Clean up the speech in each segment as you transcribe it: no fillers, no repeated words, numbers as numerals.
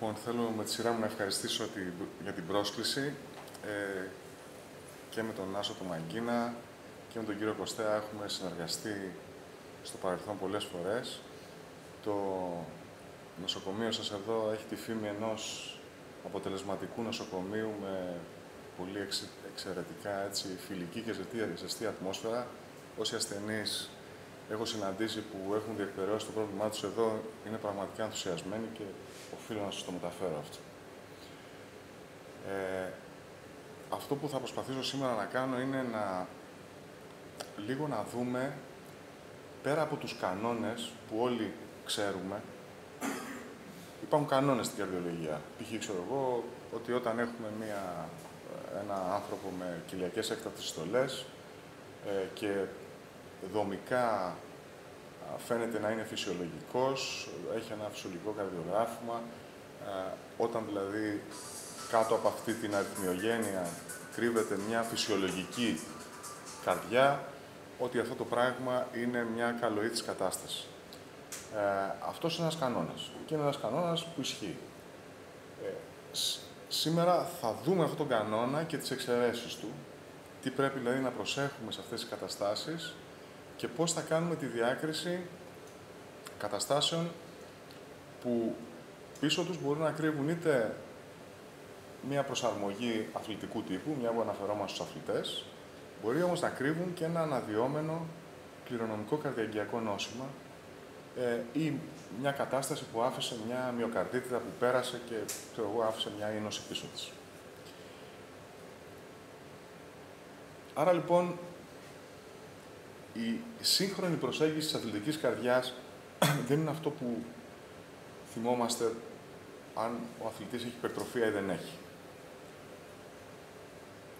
Λοιπόν, θέλω με τη σειρά μου να ευχαριστήσω για την πρόσκληση και με τον Άσο τον Μαγκίνα και με τον κύριο Κωστέα έχουμε συνεργαστεί στο παρελθόν πολλές φορές. Το νοσοκομείο σας εδώ έχει τη φήμη ενός αποτελεσματικού νοσοκομείου με πολύ εξαιρετικά φιλική και ζεστή ατμόσφαιρα. Όσοι ασθενείς έχω συναντήσει που έχουν διεκπεραιώσει το πρόβλημά τους εδώ είναι πραγματικά ενθουσιασμένοι και οφείλω να σας το μεταφέρω αυτό. Αυτό που θα προσπαθήσω σήμερα να κάνω είναι λίγο να δούμε, πέρα από τους κανόνες που όλοι ξέρουμε, υπάρχουν κανόνες στην καρδιολογία. Π.χ. ξέρω εγώ ότι όταν έχουμε ένα άνθρωπο με κοιλιακές έκτακτες συστολές και δομικά φαίνεται να είναι φυσιολογικός, έχει ένα φυσιολογικό καρδιογράφημα, όταν δηλαδή κάτω από αυτή την αριθμιογένεια κρύβεται μια φυσιολογική καρδιά, ότι αυτό το πράγμα είναι μια καλοήθης κατάσταση. Αυτός είναι ένας κανόνας και είναι ένας κανόνας που ισχύει. Σήμερα θα δούμε αυτόν τον κανόνα και τις εξαιρέσεις του, τι πρέπει δηλαδή να προσέχουμε σε αυτές τις καταστάσεις και πώς θα κάνουμε τη διάκριση καταστάσεων που πίσω τους μπορούν να κρύβουν είτε μια προσαρμογή αθλητικού τύπου, μια που αναφερόμαστε στους αθλητές, μπορεί όμως να κρύβουν και ένα αναδυόμενο κληρονομικό καρδιαγγειακό νόσημα ή μια κατάσταση που άφησε μια μυοκαρδίτιδα που πέρασε και άφησε μια ίνωση πίσω της. Άρα λοιπόν, η σύγχρονη προσέγγιση της αθλητικής καρδιάς δεν είναι αυτό που θυμόμαστε αν ο αθλητής έχει υπερτροφία ή δεν έχει.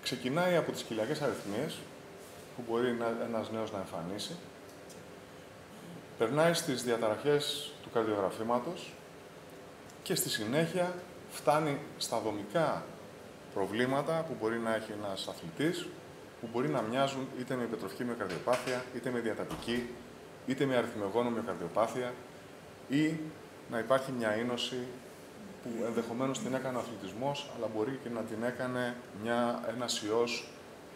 Ξεκινάει από τις κοιλιακές αρρυθμίες, που μπορεί ένας νέος να εμφανίσει, περνάει στις διαταραχές του καρδιογραφήματος και στη συνέχεια φτάνει στα δομικά προβλήματα που μπορεί να έχει ένας αθλητής, που μπορεί να μοιάζουν είτε με υπερτροφική μυοκαρδιοπάθεια, είτε με διατατική, είτε με αριθμιογόνο μυοκαρδιοπάθεια ή να υπάρχει μια ίνωση που ενδεχομένως την έκανε ο αθλητισμός, αλλά μπορεί και να την έκανε ένας ιός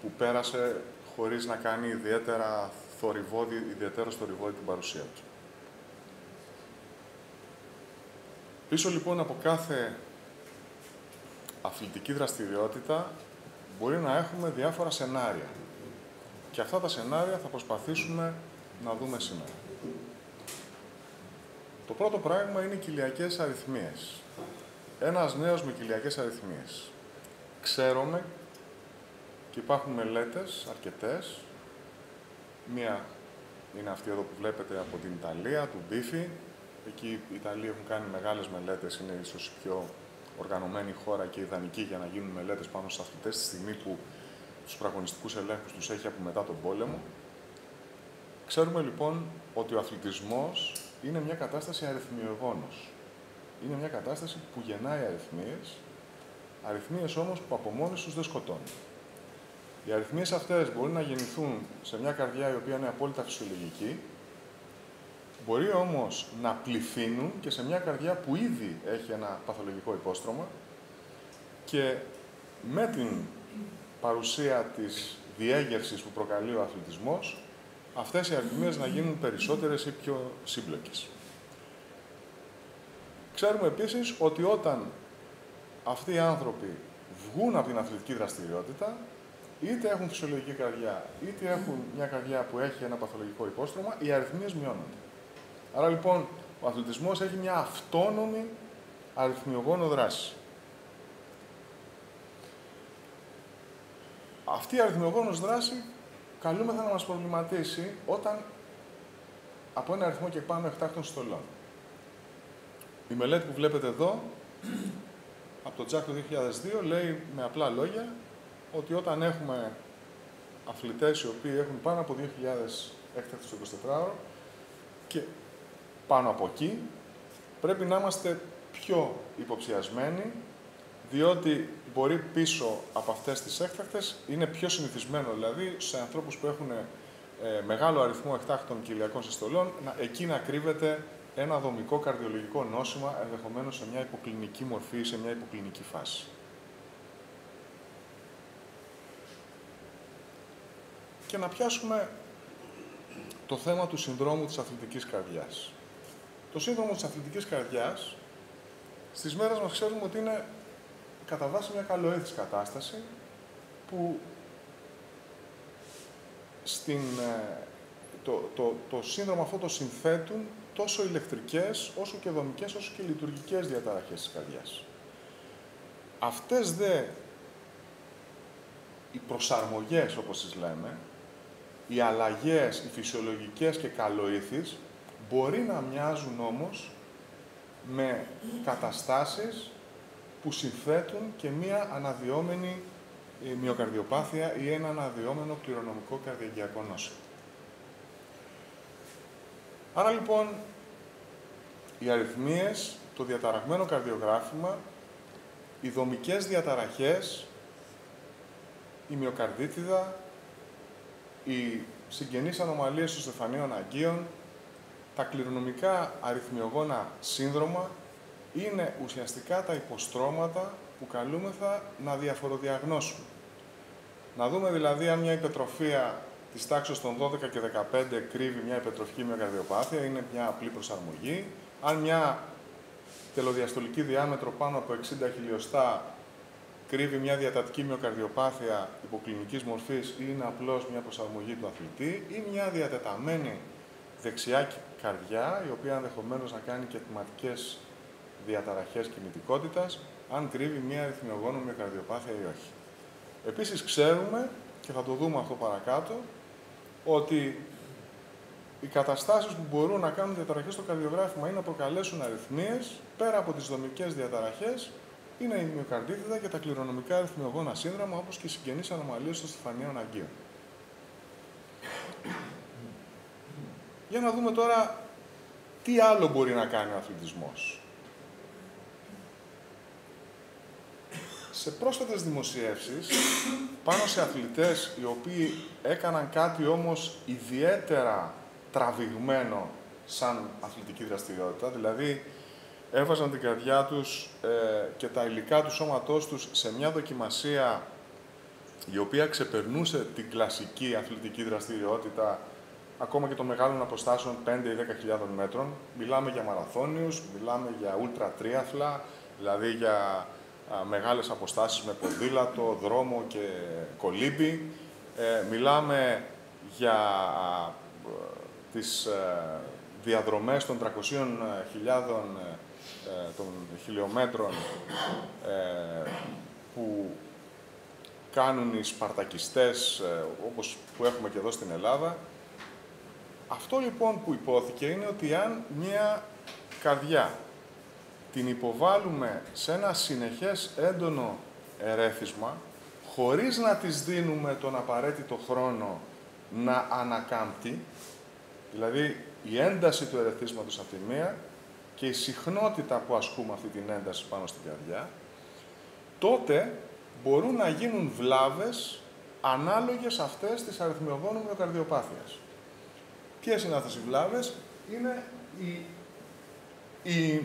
που πέρασε χωρίς να κάνει ιδιαίτερα θορυβόδη την παρουσία του. Πίσω λοιπόν από κάθε αθλητική δραστηριότητα μπορεί να έχουμε διάφορα σενάρια. Και αυτά τα σενάρια θα προσπαθήσουμε να δούμε σήμερα. Το πρώτο πράγμα είναι οι κοιλιακές αρρυθμίες. Ένας νέος με κοιλιακές αρρυθμίες. Ξέρουμε και υπάρχουν μελέτες αρκετές. Μία είναι αυτή εδώ που βλέπετε από την Ιταλία, του Μπίφι. Εκεί οι Ιταλοί έχουν κάνει μεγάλες μελέτες, είναι ίσως η πιο οργανωμένη χώρα και ιδανική για να γίνουν μελέτες πάνω στους αθλητές τη στιγμή που τους πραγωνιστικούς ελέγχους τους έχει από μετά τον πόλεμο. Ξέρουμε λοιπόν ότι ο αθλητισμός είναι μια κατάσταση αριθμιογόνος. Είναι μια κατάσταση που γεννάει αριθμίες όμως που από μόνες τους δεν σκοτώνουν. Οι αριθμίες αυτές μπορεί να γεννηθούν σε μια καρδιά η οποία είναι απόλυτα φυσιολογική, μπορεί όμως να πληθύνουν και σε μια καρδιά που ήδη έχει ένα παθολογικό υπόστρωμα και με την παρουσία της διέγερσης που προκαλεί ο αθλητισμός, αυτές οι αριθμίες να γίνουν περισσότερες ή πιο σύμπλοκες. Ξέρουμε επίσης ότι όταν αυτοί οι άνθρωποι βγουν από την αθλητική δραστηριότητα, είτε έχουν φυσιολογική καρδιά, είτε έχουν μια καρδιά που έχει ένα παθολογικό υπόστρωμα, οι αριθμίες μειώνονται. Άρα λοιπόν, ο αθλητισμός έχει μια αυτόνομη αριθμιογόνο δράση. Αυτή η αριθμιογόνος δράση καλούμεθα να μας προβληματίσει όταν από ένα αριθμό και πάνω εκτάκτων συστολών. Η μελέτη που βλέπετε εδώ, από το Jack το 2002, λέει με απλά λόγια ότι όταν έχουμε αθλητές οι οποίοι έχουν πάνω από 2.000 έκτακτους στο 24ωρο και πάνω από εκεί, πρέπει να είμαστε πιο υποψιασμένοι, διότι μπορεί πίσω από αυτές τις έκτακτες, είναι πιο συνηθισμένο δηλαδή σε ανθρώπους που έχουν μεγάλο αριθμό εκτάκτων κοιλιακών συστολών, εκεί να κρύβεται ένα δομικό καρδιολογικό νόσημα, ενδεχομένως σε μια υποκλινική μορφή ή σε μια υποκλινική φάση. Και να πιάσουμε το θέμα του συνδρόμου της αθλητικής καρδιάς. Το σύνδρομο της αθλητικής καρδιάς, στις μέρες μας ξέρουμε ότι είναι κατά βάση μια καλοήθης κατάσταση που το σύνδρομο αυτό το συνθέτουν τόσο ηλεκτρικές, όσο και δομικές, όσο και λειτουργικές διαταραχές της καρδιάς. Αυτές οι προσαρμογές, όπως τις λέμε, οι αλλαγές, οι φυσιολογικές και καλοήθεις, μπορεί να μοιάζουν όμως με καταστάσεις που συνθέτουν και μία αναδυόμενη μυοκαρδιοπάθεια ή ένα αναδυόμενο κληρονομικό καρδιαγγειακό νόσημα. Άρα λοιπόν, οι αρρυθμίες, το διαταραγμένο καρδιογράφημα, οι δομικές διαταραχές, η μυοκαρδίτιδα, οι συγγενείς ανομαλίες των στεφανίων αγκίων, τα κληρονομικά αριθμιογόνα σύνδρομα είναι ουσιαστικά τα υποστρώματα που καλούμεθα να διαφοροδιαγνώσουμε. Να δούμε δηλαδή αν μια υπετροφία της τάξης των 12 και 15 κρύβει μια υπετροφική μυοκαρδιοπάθεια, είναι μια απλή προσαρμογή. Αν μια τελοδιαστολική διάμετρο πάνω από 60 χιλιοστά κρύβει μια διατατική μυοκαρδιοπάθεια υποκλινικής μορφής ή είναι απλώς μια προσαρμογή του αθλητή, ή μια διατεταμένη δεξιά καρδιά, η οποία ενδεχομένως να κάνει και αιματικές διαταραχές κινητικότητας, αν κρύβει μια αριθμιογόνο μυοκαρδιοπάθεια ή όχι. Επίσης ξέρουμε, και θα το δούμε αυτό παρακάτω, ότι οι καταστάσεις που μπορούν να κάνουν διαταραχές στο καρδιογράφημα ή να προκαλέσουν αρρυθμίες, πέρα από τις δομικές διαταραχές, είναι η μυοκαρδίτιδα και τα κληρονομικά αριθμιογόνα σύνδρομα, όπως και οι συγγενείς ανομαλίες των στεφανίων αγκίων. Για να δούμε τώρα τι άλλο μπορεί να κάνει ο αθλητισμός. Σε πρόσφατες δημοσιεύσεις, πάνω σε αθλητές οι οποίοι έκαναν κάτι όμως ιδιαίτερα τραβηγμένο σαν αθλητική δραστηριότητα, δηλαδή έβαζαν την καρδιά τους και τα υλικά του σώματός τους σε μια δοκιμασία η οποία ξεπερνούσε την κλασική αθλητική δραστηριότητα ακόμα και των μεγάλων αποστάσεων 5 ή 10.000 μέτρων. Μιλάμε για μαραθώνιους, μιλάμε για ούλτρα τρίαθλα, δηλαδή για μεγάλες αποστάσεις με ποδήλατο, δρόμο και κολύμπι. Μιλάμε για τις διαδρομές των 300.000 των χιλιόμετρων που κάνουν οι σπαρτακιστές, όπως που έχουμε και εδώ στην Ελλάδα. Αυτό λοιπόν που υπόθηκε είναι ότι αν μία καρδιά την υποβάλλουμε σε ένα συνεχές έντονο ερέθισμα, χωρίς να της δίνουμε τον απαραίτητο χρόνο να ανακάμπτει, δηλαδή η ένταση του ερεθίσματος από τη μία και η συχνότητα που ασκούμε αυτή την ένταση πάνω στην καρδιά, τότε μπορούν να γίνουν βλάβες ανάλογες αυτές της αριθμιογόνου μυοκαρδιοπάθειας. Ποιες είναι αυτές οι βλάβες? Είναι η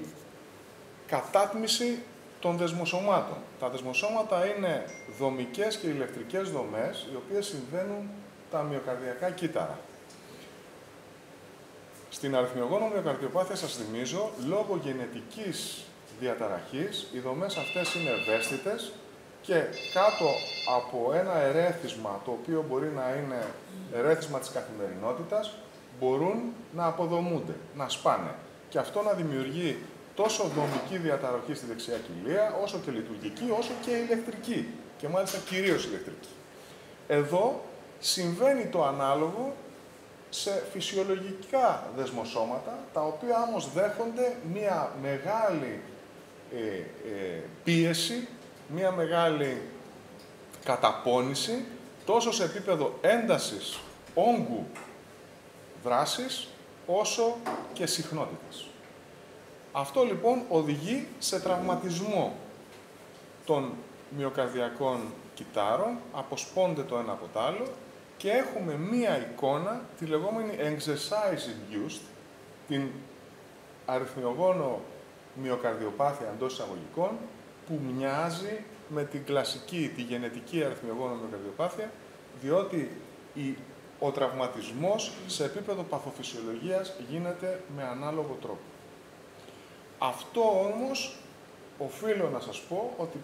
κατάτμιση των δεσμοσωμάτων. Τα δεσμοσώματα είναι δομικές και ηλεκτρικές δομές, οι οποίες συμβαίνουν τα μυοκαρδιακά κύτταρα. Στην αριθμιογόνο μυοκαρδιοπάθεια, σας θυμίζω, λόγω γενετικής διαταραχής, οι δομές αυτές είναι ευαίσθητες και κάτω από ένα ερέθισμα, το οποίο μπορεί να είναι ερέθισμα της καθημερινότητας, μπορούν να αποδομούνται, να σπάνε. Και αυτό να δημιουργεί τόσο δομική διαταραχή στη δεξιά κοιλία, όσο και λειτουργική, όσο και ηλεκτρική. Και μάλιστα κυρίως ηλεκτρική. Εδώ συμβαίνει το ανάλογο σε φυσιολογικά δεσμοσώματα, τα οποία όμως δέχονται μία μεγάλη πίεση, μία μεγάλη καταπώνηση, τόσο σε επίπεδο έντασης όγκου δράσης, όσο και συχνότητας. Αυτό λοιπόν οδηγεί σε τραυματισμό των μυοκαρδιακών κυττάρων, αποσπώνται το ένα από το άλλο και έχουμε μία εικόνα, τη λεγόμενη exercise induced, την αριθμιογόνο μυοκαρδιοπάθεια εντός εισαγωγικών που μοιάζει με την κλασική, τη γενετική αριθμιογόνο μυοκαρδιοπάθεια, διότι ο τραυματισμός σε επίπεδο παθοφυσιολογίας γίνεται με ανάλογο τρόπο. Αυτό όμως οφείλω να σας πω ότι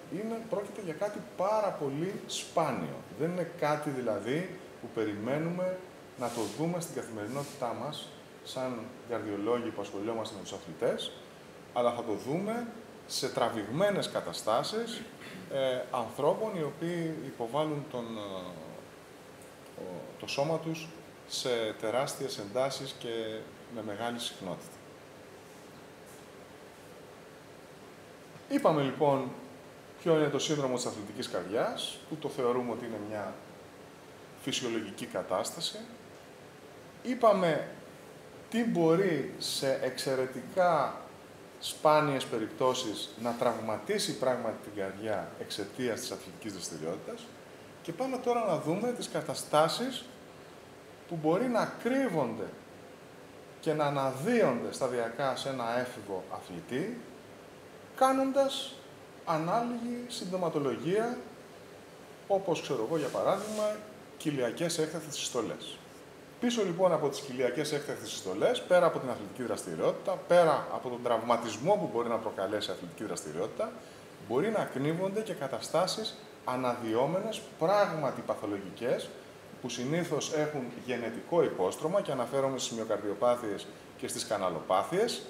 πρόκειται για κάτι πάρα πολύ σπάνιο. Δεν είναι κάτι δηλαδή που περιμένουμε να το δούμε στην καθημερινότητά μας σαν καρδιολόγοι που ασχολιόμαστε με τους αθλητές, αλλά θα το δούμε σε τραβηγμένες καταστάσεις ανθρώπων οι οποίοι υποβάλλουν το σώμα τους σε τεράστιες εντάσεις και με μεγάλη συχνότητα. Είπαμε λοιπόν ποιο είναι το σύνδρομο της αθλητικής καρδιάς, που το θεωρούμε ότι είναι μια φυσιολογική κατάσταση. Είπαμε τι μπορεί σε εξαιρετικά σπάνιες περιπτώσεις να τραυματίσει πράγματι την καρδιά εξαιτίας της αθλητικής δραστηριότητας. Και πάμε τώρα να δούμε τις καταστάσεις που μπορεί να κρύβονται και να αναδύονται σταδιακά σε ένα έφηβο αθλητή, κάνοντας ανάλογη συμπτωματολογία, όπως ξέρω εγώ για παράδειγμα, κοιλιακές έκτακτες συστολές. Πίσω λοιπόν από τις κοιλιακές έκτακτες συστολές, πέρα από την αθλητική δραστηριότητα, πέρα από τον τραυματισμό που μπορεί να προκαλέσει η αθλητική δραστηριότητα, μπορεί να κρύβονται και καταστάσεις αναδυόμενες, πράγματι παθολογικές, που συνήθως έχουν γενετικό υπόστρωμα, και αναφέρομαι στις μυοκαρδιοπάθειες και στις καναλοπάθειες,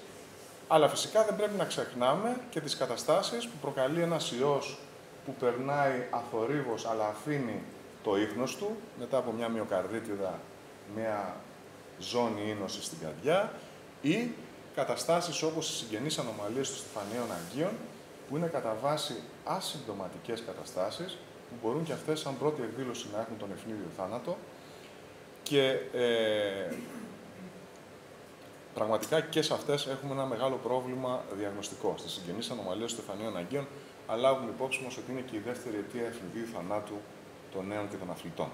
αλλά φυσικά δεν πρέπει να ξεχνάμε και τις καταστάσεις που προκαλεί ένας ιός που περνάει αθορύβως αλλά αφήνει το ίχνος του, μετά από μια μυοκαρδίτιδα, μια ζώνη ίνωσης στην καρδιά, ή καταστάσεις όπως οι συγγενείς ανομαλίες των στεφανίων αγγείων, που είναι κατά βάση ασυμπτωματικές καταστάσεις, που μπορούν και αυτές σαν πρώτη εκδήλωση να έχουν τον ευνίδιο θάνατο, και πραγματικά και σε αυτές έχουμε ένα μεγάλο πρόβλημα διαγνωστικό. Στις συγγενείς ανομαλίες των στεφανίων αγγείων, αλλά λάβουμε υπόψη μας ότι είναι και η δεύτερη αιτία ευνηδίου θανάτου των νέων και των αθλητών.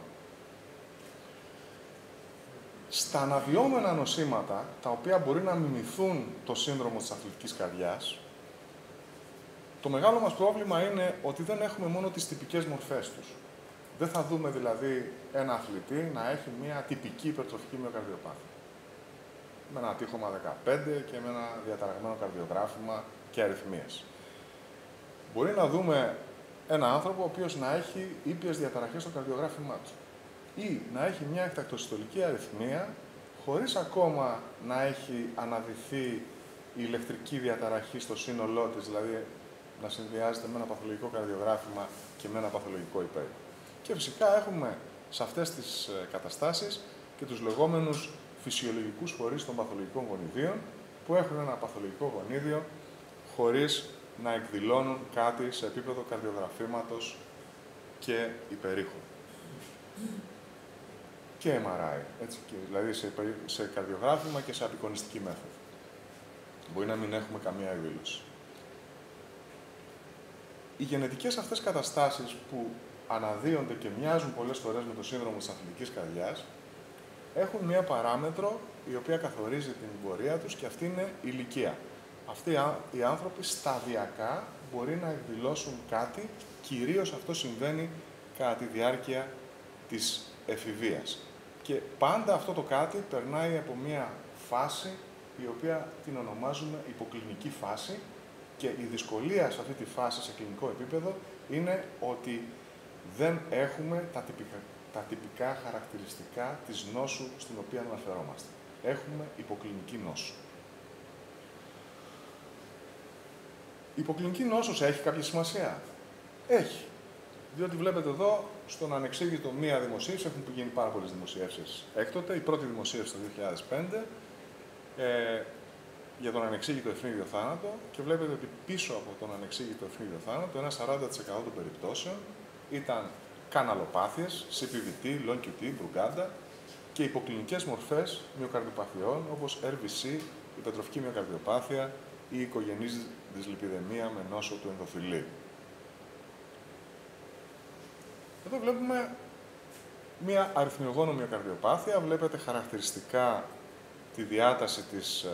Στα αναδυόμενα νοσήματα, τα οποία μπορεί να μιμηθούν το σύνδρομο της αθλητικής καρδιάς, το μεγάλο μας πρόβλημα είναι ότι δεν έχουμε μόνο τις τυπικές μορφές τους. Δεν θα δούμε δηλαδή ένα αθλητή να έχει μια τυπική υπερτροφική μυοκαρδιοπάθεια, με ένα τείχομα 15 και με ένα διαταραγμένο καρδιογράφημα και αριθμίες. Μπορεί να δούμε ένα άνθρωπο ο οποίος να έχει ήπιες διαταραχές στο καρδιογράφημά του, ή να έχει μια εκτακτοσυστολική αριθμία χωρίς ακόμα να έχει αναδυθεί η ηλεκτρική διαταραχή στο σύνολό της, δηλαδή να συνδυάζεται με ένα παθολογικό καρδιογράφημα και με ένα παθολογικό υπέροχο. Και φυσικά έχουμε σε αυτές τις καταστάσεις και τους λεγόμενους φυσιολογικούς φορείς των παθολογικών γονιδίων, που έχουν ένα παθολογικό γονίδιο χωρίς να εκδηλώνουν κάτι σε επίπεδο καρδιογραφήματος και υπερήχου. Και MRI, έτσι, δηλαδή σε καρδιογράφημα και σε απεικονιστική μέθοδο. Μπορεί να μην έχουμε καμία εκδήλωση. Οι γενετικές αυτές καταστάσεις που αναδύονται και μοιάζουν πολλές φορές με το σύνδρομο της αθλητικής καρδιάς, έχουν μία παράμετρο η οποία καθορίζει την πορεία τους, και αυτή είναι η ηλικία. Αυτοί οι άνθρωποι σταδιακά μπορεί να εκδηλώσουν κάτι, κυρίως αυτό συμβαίνει κατά τη διάρκεια της εφηβείας. Και πάντα αυτό το κάτι περνάει από μία φάση η οποία την ονομάζουμε υποκλινική φάση, και η δυσκολία σε αυτή τη φάση σε κλινικό επίπεδο είναι ότι δεν έχουμε τα τυπικά χαρακτηριστικά της νόσου στην οποία αναφερόμαστε. Έχουμε υποκλινική νόσο. Η υποκλινική νόσος έχει κάποια σημασία? Έχει. Διότι βλέπετε εδώ, στον ανεξήγητο μία δημοσίευση, έχουν γίνει πάρα πολλές δημοσιεύσεις έκτοτε. Η πρώτη δημοσίευση το 2005, για τον ανεξήγητο ευνίδιο θάνατο, και βλέπετε ότι πίσω από τον ανεξήγητο ευνίδιο θάνατο, ένα 40% των περιπτώσεων ήταν καναλοπάθειες, CPVT, long QT, Brugada, και υποκλινικές μορφές μυοκαρδιοπαθειών, όπως RVC, υπερτροφική μυοκαρδιοπάθεια ή οικογενής δυσλιπιδαιμία με νόσο του ενδοθυλίου. Εδώ βλέπουμε μία αριθμιογόνο μυοκαρδιοπάθεια. Βλέπετε χαρακτηριστικά τη διάταση της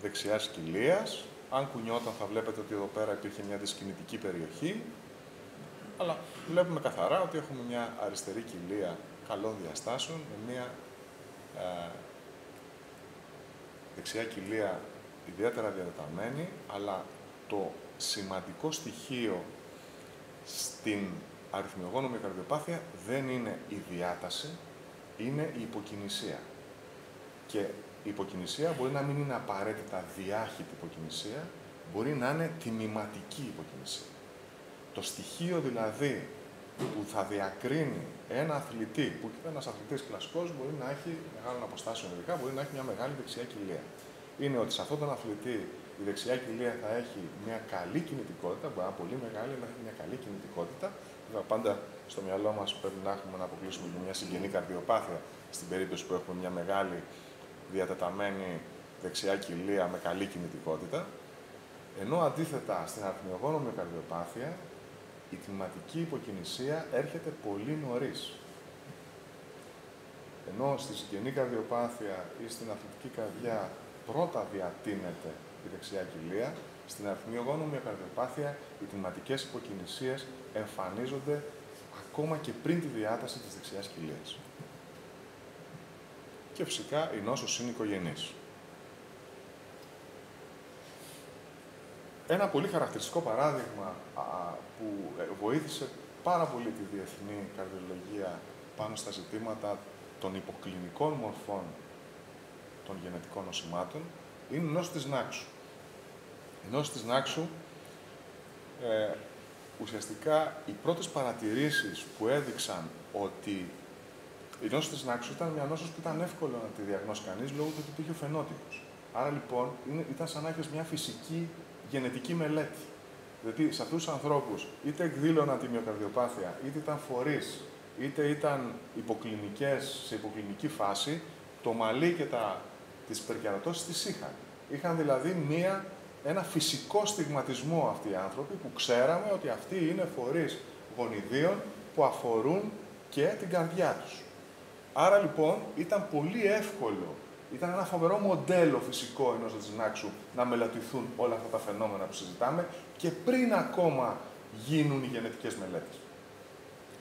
δεξιάς κοιλίας. Αν κουνιόταν θα βλέπετε ότι εδώ πέρα υπήρχε μια δυσκινητική περιοχή. Αλλά βλέπουμε καθαρά ότι έχουμε μια αριστερή κοιλία καλών διαστάσεων με μια δεξιά κοιλία ιδιαίτερα διατεταμένη, αλλά το σημαντικό στοιχείο στην αριθμιογόνο μυοκαρδιοπάθεια δεν είναι η διάταση, είναι η υποκινησία. Και η υποκινησία μπορεί να μην είναι απαραίτητα διάχυτη υποκινησία, μπορεί να είναι τιμηματική υποκινησία. Το στοιχείο δηλαδή που θα διακρίνει ένα αθλητή, που ένας αθλητής κλασικός μπορεί να έχει μεγάλων αποστάσεων ειδικά, μπορεί να έχει μια μεγάλη δεξιά κοιλία. Είναι ότι σε αυτόν τον αθλητή η δεξιά κοιλία θα έχει μια καλή κινητικότητα, μπορεί να είναι πολύ μεγάλη, αλλά θα έχει μια καλή κινητικότητα. Βέβαια, πάντα στο μυαλό μας πρέπει να έχουμε να αποκλείσουμε μια συγγενή καρδιοπάθεια στην περίπτωση που έχουμε μια μεγάλη διατεταμένη δεξιά κοιλία με καλή κινητικότητα. Ενώ αντίθετα στην αριθμιογόνο μυοκαρδιοπάθεια η τιμηματική υποκινησία έρχεται πολύ νωρίς. Ενώ στη συγγενή καρδιοπάθεια ή στην αθλητική καρδιά πρώτα διατείνεται η δεξιά κοιλία, στην αριθμιογόνο μυοκαρδιοπάθεια οι τιμηματικές υποκινησίες εμφανίζονται ακόμα και πριν τη διάταση της δεξιάς κοιλίας. Και φυσικά η νόσος είναι οικογενής. Ένα πολύ χαρακτηριστικό παράδειγμα που βοήθησε πάρα πολύ τη διεθνή καρδιολογία πάνω στα ζητήματα των υποκλινικών μορφών των γενετικών νοσημάτων είναι η νόση της Νάξου. Η νόση της Νάξου, ουσιαστικά οι πρώτες παρατηρήσεις που έδειξαν ότι η νόση της Νάξου ήταν μια νόσος που ήταν εύκολο να τη διαγνώσει κανείς λόγω του ότι υπήρχε ο φαινότυπος. Άρα λοιπόν ήταν σαν να έχεις μια φυσική γενετική μελέτη. Δηλαδή σε αυτούς τους ανθρώπους είτε εκδήλωναν τη μυοκαρδιοπάθεια, είτε ήταν φορείς, είτε ήταν υποκλινικές, σε υποκλινική φάση, το μαλλί και τις περκερατώσεις τις είχαν. Είχαν δηλαδή ένα φυσικό στιγματισμό αυτοί οι άνθρωποι που ξέραμε ότι αυτοί είναι φορείς γονιδίων που αφορούν και την καρδιά τους. Άρα λοιπόν ήταν πολύ εύκολο, ήταν ένα φοβερό μοντέλο φυσικό ενός της Νάξου να μελετηθούν όλα αυτά τα φαινόμενα που συζητάμε και πριν ακόμα γίνουν οι γενετικές μελέτες.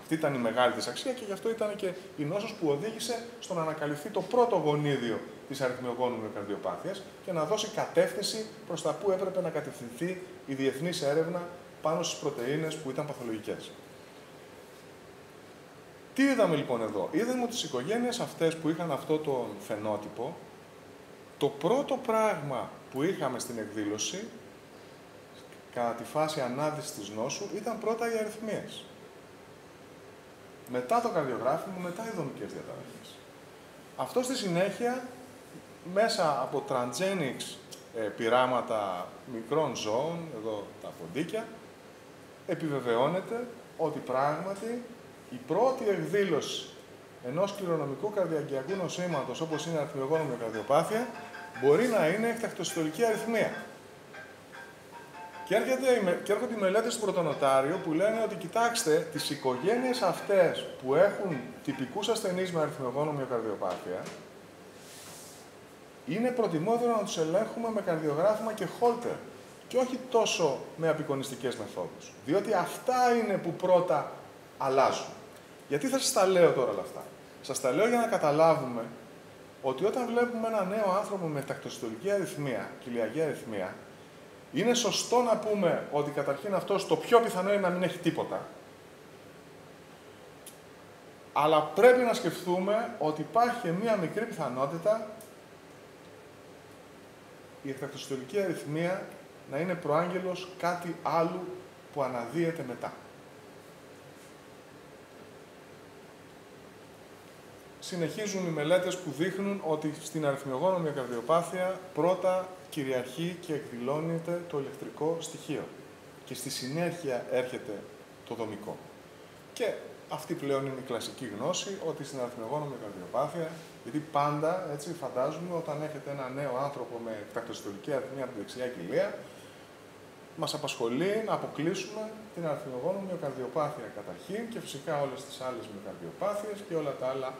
Αυτή ήταν η μεγάλη της αξία και γι' αυτό ήταν και η νόσος που οδήγησε στο να ανακαλυφθεί το πρώτο γονίδιο της αριθμιογόνου μυοκαρδιοπάθειας και να δώσει κατεύθυνση προς τα που έπρεπε να κατευθυνθεί η διεθνής έρευνα πάνω στις πρωτεΐνες που ήταν παθολογικές. Τι είδαμε λοιπόν εδώ? Είδαμε ότι στις οικογένειες αυτές που είχαν αυτό το φαινότυπο, το πρώτο πράγμα που είχαμε στην εκδήλωση, κατά τη φάση ανάδυσης της νόσου, ήταν πρώτα οι αριθμίες. Μετά το καρδιογράφημα, μετά οι δομικές διαταραχές. Αυτό στη συνέχεια, μέσα από transgenics πειράματα μικρών ζώων, εδώ τα ποντίκια, επιβεβαιώνεται ότι πράγματι η πρώτη εκδήλωση ενός κληρονομικού καρδιαγγειακού νοσήματος, όπως είναι η αριθμιογόνο μυοκαρδιοπάθεια, μπορεί να είναι εκτακτοσυστολική αρρυθμία. Και έρχονται οι μελέτες του πρωτονοτάριου που λένε ότι κοιτάξτε, τις οικογένειες αυτές που έχουν τυπικούς ασθενείς με αριθμιογόνο μυοκαρδιοπάθεια, είναι προτιμότερο να τους ελέγχουμε με καρδιογράφημα και Holter και όχι τόσο με απεικονιστικές μεθόδους. Διότι αυτά είναι που πρώτα αλλάζουν. Γιατί θα σας τα λέω τώρα όλα αυτά? Σας τα λέω για να καταλάβουμε ότι όταν βλέπουμε ένα νέο άνθρωπο με εκτακτοσυστολική αρρυθμία, κοιλιακή αρρυθμία, είναι σωστό να πούμε ότι καταρχήν αυτός το πιο πιθανό είναι να μην έχει τίποτα, αλλά πρέπει να σκεφτούμε ότι υπάρχει μία μικρή πιθανότητα η εκτακτοσυστολική αρρυθμία να είναι προάγγελος κάτι άλλο που αναδύεται μετά. Συνεχίζουν οι μελέτες που δείχνουν ότι στην αριθμιογόνο μυοκαρδιοπάθεια πρώτα κυριαρχεί και εκδηλώνεται το ηλεκτρικό στοιχείο και στη συνέχεια έρχεται το δομικό. Και αυτή πλέον είναι η κλασική γνώση ότι στην αριθμιογόνο μυοκαρδιοπάθεια, γιατί πάντα, έτσι φαντάζομαι, όταν έχετε ένα νέο άνθρωπο με εκτακτοσυστολική αρρυθμία από τη δεξιά κοιλία, μας απασχολεί να αποκλείσουμε την αριθμιογόνο μυοκαρδιοπάθεια καταρχήν και φυσικά όλες τις άλλες μυοκαρδιοπάθειες και όλα τα άλλα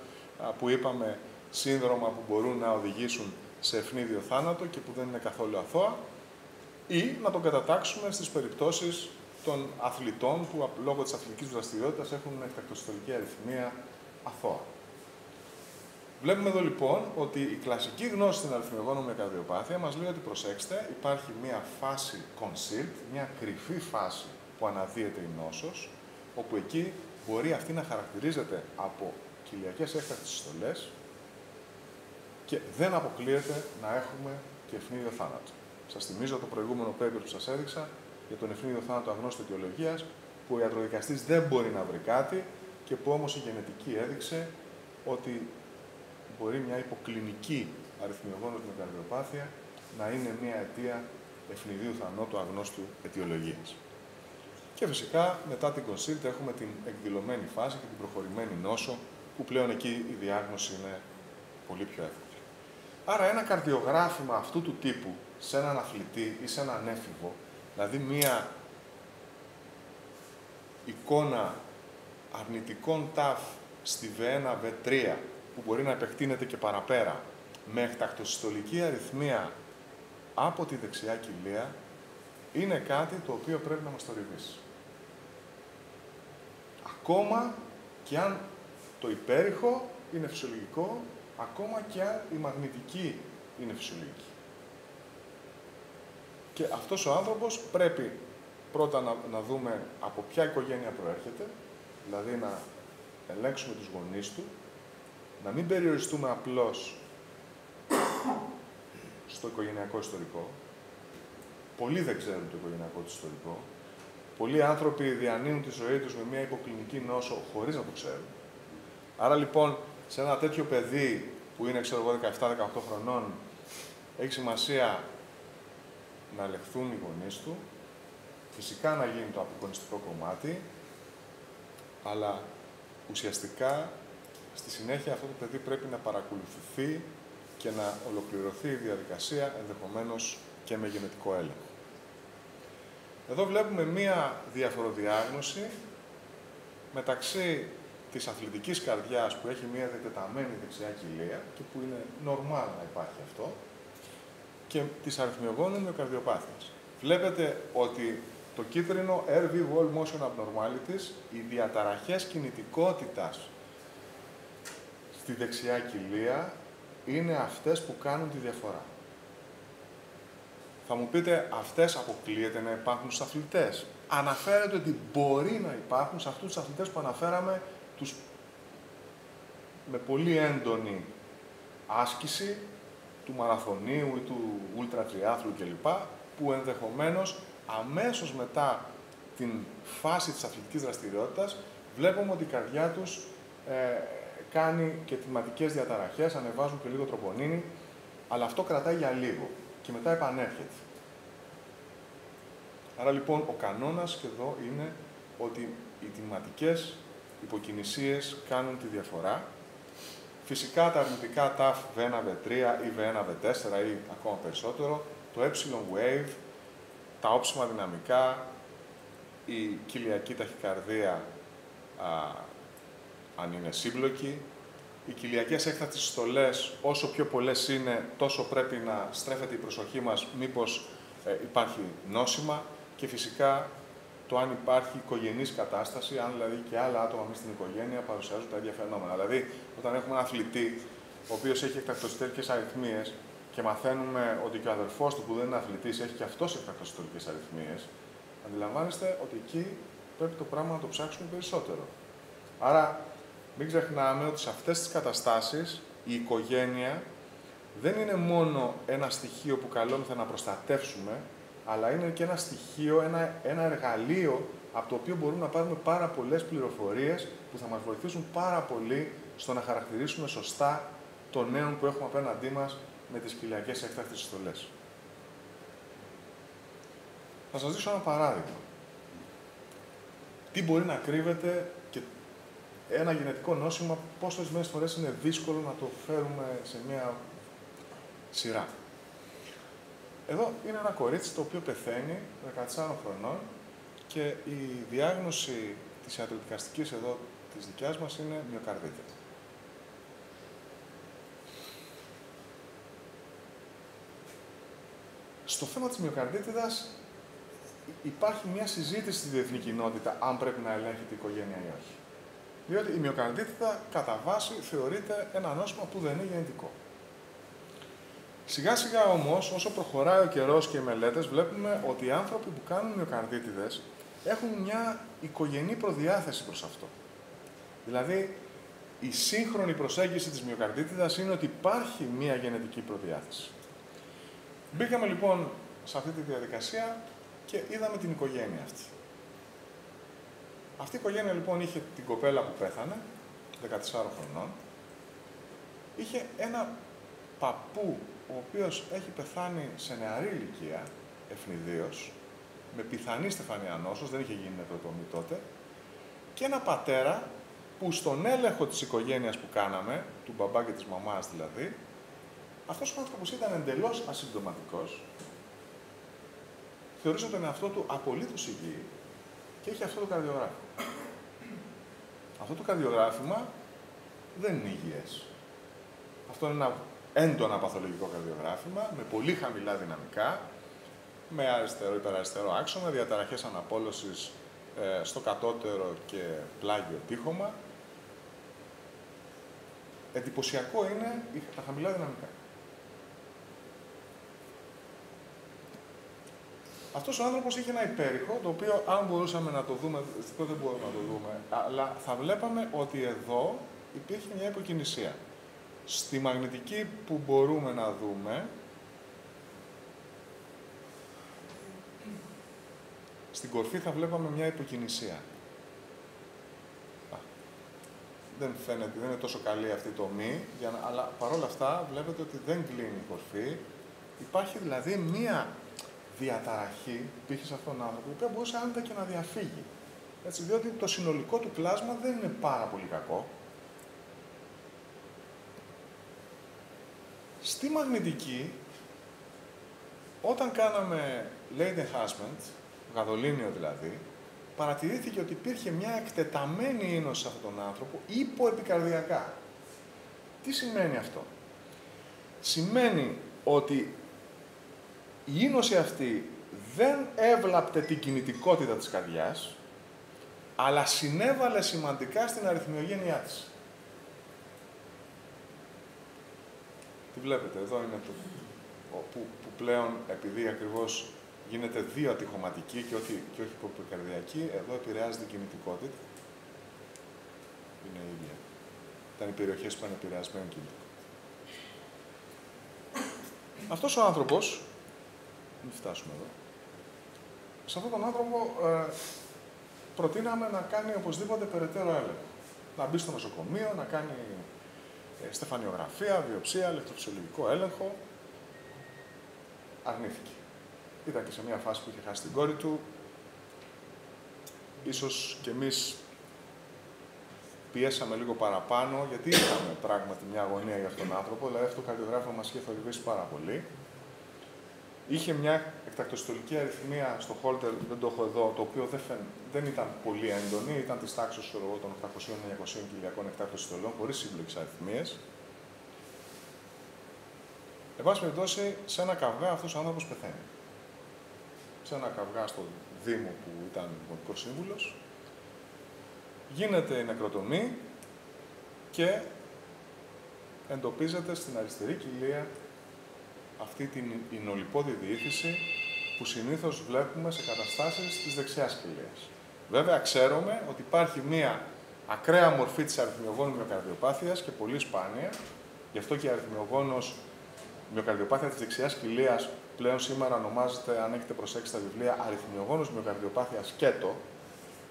που είπαμε σύνδρομα που μπορούν να οδηγήσουν σε ευνίδιο θάνατο και που δεν είναι καθόλου αθώα, ή να τον κατατάξουμε στις περιπτώσεις των αθλητών που λόγω της αθλητικής δραστηριότητας έχουν εκτακτοσυστολική αρρυθμία αθώα. Βλέπουμε εδώ λοιπόν ότι η κλασική γνώση στην αριθμιογόνο μυοκαρδιοπάθεια μας λέει ότι, προσέξτε, υπάρχει μια φάση concealed, μια κρυφή φάση που αναδύεται η νόσος, όπου εκεί μπορεί αυτή να χαρακτηρίζεται από κοιλιακές έκτακτες συστολές και δεν αποκλείεται να έχουμε και ευνίδιο θάνατο. Σας θυμίζω το προηγούμενο paper που σας έδειξα για τον ευνίδιο θάνατο αγνώστου αιτιολογίας, που ο ιατροδικαστής δεν μπορεί να βρει κάτι και που όμως η γενετική έδειξε ότι μπορεί μια υποκλινική αριθμιογόνος μυοκαρδιοπάθεια να είναι μια αιτία ευνηδίου θανάτου αγνώστου αιτιολογίας. Και φυσικά μετά την concealed έχουμε την εκδηλωμένη φάση και την προχωρημένη νόσο, που πλέον εκεί η διάγνωση είναι πολύ πιο εύκολη. Άρα ένα καρδιογράφημα αυτού του τύπου σε έναν αθλητή ή σε έναν έφηβο, δηλαδή μία εικόνα αρνητικών ταφ στη V1, V3, που μπορεί να επεκτείνεται και παραπέρα, με εκτακτοσυστολική αριθμία από τη δεξιά κοιλία, είναι κάτι το οποίο πρέπει να μας θορυβήσει. Ακόμα και αν το υπέρηχο είναι φυσιολογικό, ακόμα και αν η μαγνητική είναι φυσιολογική. Και αυτός ο άνθρωπος πρέπει πρώτα να δούμε από ποια οικογένεια προέρχεται, δηλαδή να ελέγξουμε τους γονείς του, να μην περιοριστούμε απλώς στο οικογενειακό ιστορικό. Πολλοί δεν ξέρουν το οικογενειακό του ιστορικό. Πολλοί άνθρωποι διανύουν τη ζωή τους με μια υποκλινική νόσο χωρίς να το ξέρουν. Άρα λοιπόν, σε ένα τέτοιο παιδί που είναι, ξέρω εγώ, 17-18 χρονών, έχει σημασία να ελεγχθούν οι γονείς του, φυσικά να γίνει το απεικονιστικό κομμάτι, αλλά ουσιαστικά στη συνέχεια αυτό το παιδί πρέπει να παρακολουθηθεί και να ολοκληρωθεί η διαδικασία, ενδεχομένως και με γενετικό έλεγχο. Εδώ βλέπουμε μία διαφοροδιάγνωση μεταξύ της αθλητικής καρδιάς που έχει μία διατεταμένη δεξιά κοιλία και που είναι normal να υπάρχει αυτό, και της αριθμιογόνου μυοκαρδιοπάθειας. Βλέπετε ότι το κίτρινο RV wall motion abnormalities, οι διαταραχές κινητικότητας στη δεξιά κοιλία, είναι αυτές που κάνουν τη διαφορά. Θα μου πείτε, αυτές αποκλείεται να υπάρχουν στους αθλητές? Αναφέρεται ότι μπορεί να υπάρχουν σε αυτούς τους αθλητές που αναφέραμε, τους με πολύ έντονη άσκηση του μαραθωνίου ή του ούλτρα τριάθλου κλπ, που ενδεχομένως αμέσως μετά την φάση της αθλητικής δραστηριότητας βλέπουμε ότι η καρδιά τους κάνει και τμηματικές διαταραχές, ανεβάζουν και λίγο τροπονίνη, αλλά αυτό κρατάει για λίγο και μετά επανέρχεται. Άρα λοιπόν ο κανόνας και εδώ είναι ότι οι τμηματικές υποκινησίες κάνουν τη διαφορά. Φυσικά τα αρνητικά TAF V1, V3 ή V1, V4 ή ακόμα περισσότερο, το ε-wave, τα όψιμα δυναμικά, η κοιλιακή ταχυκαρδία αν είναι σύμπλοκη, οι κοιλιακές έκτακτες συστολές, όσο πιο πολλές είναι, τόσο πρέπει να στρέφεται η προσοχή μας μήπως υπάρχει νόσημα, και φυσικά το αν υπάρχει οικογενής κατάσταση, αν δηλαδή και άλλα άτομα μέσα στην οικογένεια παρουσιάζουν τα ίδια φαινόμενα. Δηλαδή, όταν έχουμε έναν αθλητή, ο οποίος έχει εκτακτοσυστολικές αριθμίες και μαθαίνουμε ότι και ο αδερφός του που δεν είναι αθλητής έχει και αυτός εκτακτοσυστολικές αριθμίες, αντιλαμβάνεστε ότι εκεί πρέπει το πράγμα να το ψάξουμε περισσότερο. Άρα, μην ξεχνάμε ότι σε αυτές τις καταστάσεις η οικογένεια δεν είναι μόνο ένα στοιχείο που καλούμεθα να προστατεύσουμε, αλλά είναι και ένα στοιχείο, ένα εργαλείο από το οποίο μπορούμε να πάρουμε πάρα πολλές πληροφορίες που θα μας βοηθήσουν πάρα πολύ στο να χαρακτηρίσουμε σωστά το νέο που έχουμε απέναντί μας με τις κοιλιακές έκτακτες συστολές. Θα σας δείξω ένα παράδειγμα. Τι μπορεί να κρύβεται και ένα γενετικό νόσημα, πόσες φορές είναι δύσκολο να το φέρουμε σε μια σειρά. Εδώ είναι ένα κορίτσι το οποίο πεθαίνει 14 χρονών και η διάγνωση της ιατροδικαστικής εδώ της δικιάς μας είναι μυοκαρδίτιδα. Στο θέμα της μυοκαρδίτιδας υπάρχει μια συζήτηση στη διεθνή κοινότητα αν πρέπει να ελέγχεται η οικογένεια ή όχι. Διότι η μυοκαρδίτιδα κατά βάση θεωρείται ένα νόσημα που δεν είναι γενετικό. Σιγά σιγά όμως, όσο προχωράει ο καιρός και οι μελέτες, βλέπουμε ότι οι άνθρωποι που κάνουν μυοκαρδίτιδες έχουν μια οικογενή προδιάθεση προς αυτό. Δηλαδή, η σύγχρονη προσέγγιση της μυοκαρδίτιδας είναι ότι υπάρχει μια γενετική προδιάθεση. Μπήκαμε λοιπόν σε αυτή τη διαδικασία και είδαμε την οικογένεια αυτή. Αυτή η οικογένεια λοιπόν είχε την κοπέλα που πέθανε, 14 χρονών, είχε ένα παππού, ο οποίος έχει πεθάνει σε νεαρή ηλικία, ευνηδίως, με πιθανή στεφανία νόσος, δεν είχε γίνει νεκροτομή τότε, και ένα πατέρα που στον έλεγχο της οικογένειας που κάναμε, του μπαμπά και της μαμάς δηλαδή, αυτός ο άνθρωπος ήταν εντελώς ασυμπτωματικός, θεωρούσε τον εαυτό του απολύτως υγιή και είχε αυτό το καρδιογράφημα. Αυτό το καρδιογράφημα δεν είναι υγιές. Αυτό είναι ένα έντονα παθολογικό καρδιογράφημα, με πολύ χαμηλά δυναμικά, με αριστερό-υπεραριστερό άξονα, διαταραχές αναπόλωσης στο κατώτερο και πλάγιο τείχομα. Εντυπωσιακό είναι τα χαμηλά δυναμικά. Αυτός ο άνθρωπος είχε ένα υπέρηχο, το οποίο αν μπορούσαμε να το δούμε, δυστυχώς δεν μπορούμε να το δούμε, αλλά θα βλέπαμε ότι εδώ υπήρχε μια υποκινησία. Στη μαγνητική που μπορούμε να δούμε, στην κορφή θα βλέπαμε μια υποκινησία. Δεν φαίνεται, δεν είναι τόσο καλή αυτή η τομή, αλλά παρόλα αυτά βλέπετε ότι δεν κλείνει η κορφή. Υπάρχει δηλαδή μια διαταραχή που είχε σε αυτόν τον άνθρωπο, η οποία μπορούσε άνετα και να διαφύγει. Έτσι, διότι το συνολικό του πλάσμα δεν είναι πάρα πολύ κακό. Στη μαγνητική, όταν κάναμε late enhancement, γαδολίνιο δηλαδή, παρατηρήθηκε ότι υπήρχε μια εκτεταμένη ίνωση σε αυτόν τον άνθρωπο υποεπικαρδιακά. Τι σημαίνει αυτό? Σημαίνει ότι η ίνωση αυτή δεν έβλαπτε την κινητικότητα της καρδιάς, αλλά συνέβαλε σημαντικά στην αριθμιογένειά της. Τι βλέπετε, εδώ είναι το που πλέον, επειδή ακριβώς γίνεται δύο ατυχωματική και όχι υποπικαρδιακή, εδώ επηρεάζεται η κινητικότητα. Είναι η ίδια. Ήταν οι περιοχές που ήταν επηρεασμένη κινητικότητα. Αυτός ο άνθρωπος, μην φτάσουμε εδώ, σε αυτόν τον άνθρωπο προτείναμε να κάνει οπωσδήποτε περαιτέρω έλεγχο. Να μπει στο νοσοκομείο, να κάνει στεφανιογραφία, βιοψία, ηλεκτροφυσιολογικό έλεγχο. Αρνήθηκε. Ήταν και σε μια φάση που είχε χάσει την κόρη του. Ίσως κι εμείς πιέσαμε λίγο παραπάνω, γιατί είχαμε πράγματι μια αγωνία για αυτόν τον άνθρωπο, δηλαδή αυτό το καρδιογράφημα μας είχε θορυβήσει πάρα πολύ. Είχε μια εκτακτοσυστολική αριθμία στο Holter, δεν το έχω εδώ, το οποίο δεν ήταν πολύ έντονη, ήταν της τάξης των 800-900 κοιλιακών εκτακτοσυστολών, χωρίς σύμπλοκες αριθμίες. Εν πάση περιπτώσει, σε ένα καυγά αυτός ο άνθρωπος πεθαίνει. Σε ένα καυγά στο Δήμο που ήταν δημοτικός σύμβουλος, γίνεται η νεκροτομή και εντοπίζεται στην αριστερή κοιλία αυτή την ινολιπώδη διήθηση που συνήθως βλέπουμε σε καταστάσεις της δεξιάς κοιλίας. Βέβαια, ξέρουμε ότι υπάρχει μία ακραία μορφή της αριθμιογόνου μυοκαρδιοπάθειας και πολύ σπάνια, γι' αυτό και η αριθμιογόνος μυοκαρδιοπάθεια της δεξιάς κοιλίας πλέον σήμερα ονομάζεται, αν έχετε προσέξει τα βιβλία, αριθμιογόνος μυοκαρδιοπάθεια σκέτο,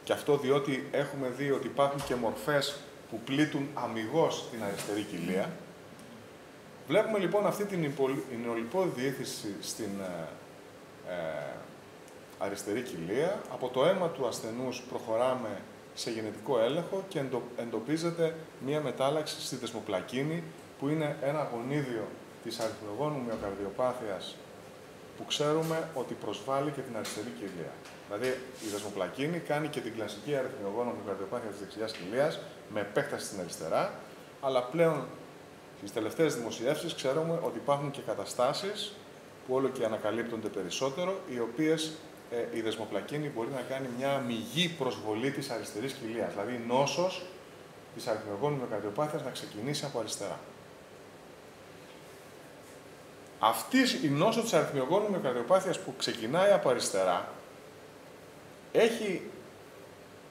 και αυτό διότι έχουμε δει ότι υπάρχουν και μορφές που πλήττουν αμιγώς την αριστερή κοιλία. Βλέπουμε λοιπόν αυτή την ινολιπώδη διήθηση στην αριστερή κοιλία. Από το αίμα του ασθενούς προχωράμε σε γενετικό έλεγχο και εντοπίζεται μία μετάλλαξη στη δεσμοπλακίνη, που είναι ένα γονίδιο της αριθμιογόνου μυοκαρδιοπάθειας που ξέρουμε ότι προσβάλλει και την αριστερή κοιλία. Δηλαδή, η δεσμοπλακίνη κάνει και την κλασική αριθμιογόνο μυοκαρδιοπάθεια της δεξιάς κοιλίας με επέκταση στην αριστερά, αλλά πλέον στις τελευταίες δημοσιεύσεις ξέρουμε ότι υπάρχουν και καταστάσεις που όλο και ανακαλύπτονται περισσότερο, οι οποίες η δεσμοπλακίνη μπορεί να κάνει μια αμυγή προσβολή της αριστερής κοιλίας. Δηλαδή η νόσος της αριθμιογόνου μυοκαρδιοπάθειας να ξεκινήσει από αριστερά. Αυτή η νόσο της αριθμιογόνου μυοκαρδιοπάθειας που ξεκινάει από αριστερά έχει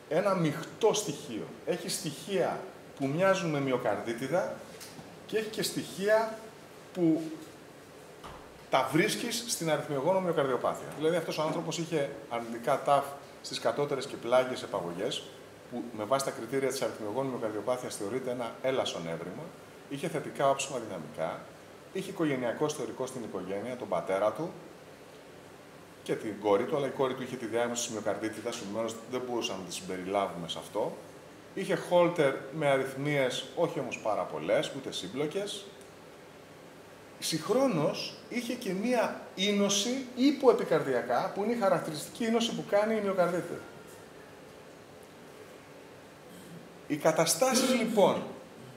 ένα μειχτό στοιχείο. Έχει στοιχεία που μοιάζουν με μυοκαρδίτιδα και έχει και στοιχεία που τα βρίσκεις στην αριθμιογόνο μυοκαρδιοπάθεια. Δηλαδή αυτός ο άνθρωπος είχε αρνητικά ταφ στις κατώτερες και πλάγιες επαγωγές, που με βάση τα κριτήρια της αριθμιογόνου μυοκαρδιοπάθειας θεωρείται ένα έλασον έβριμα, είχε θετικά όψιμα δυναμικά, είχε οικογενειακό ιστορικό στην οικογένεια, τον πατέρα του και την κόρη του, αλλά η κόρη του είχε τη διάγνωση της μυοκαρδίτιδας, επομένως δεν μπορούσαμε να τη συμπεριλάβουμε σε αυτό. Είχε Holter με αριθμίες, όχι όμως πάρα πολλές, ούτε σύμπλοκες. Συγχρόνως είχε και μία ίνωση υποεπικαρδιακά, που είναι η χαρακτηριστική ίνωση που κάνει η μυοκαρδίτιδα. Οι καταστάσεις λοιπόν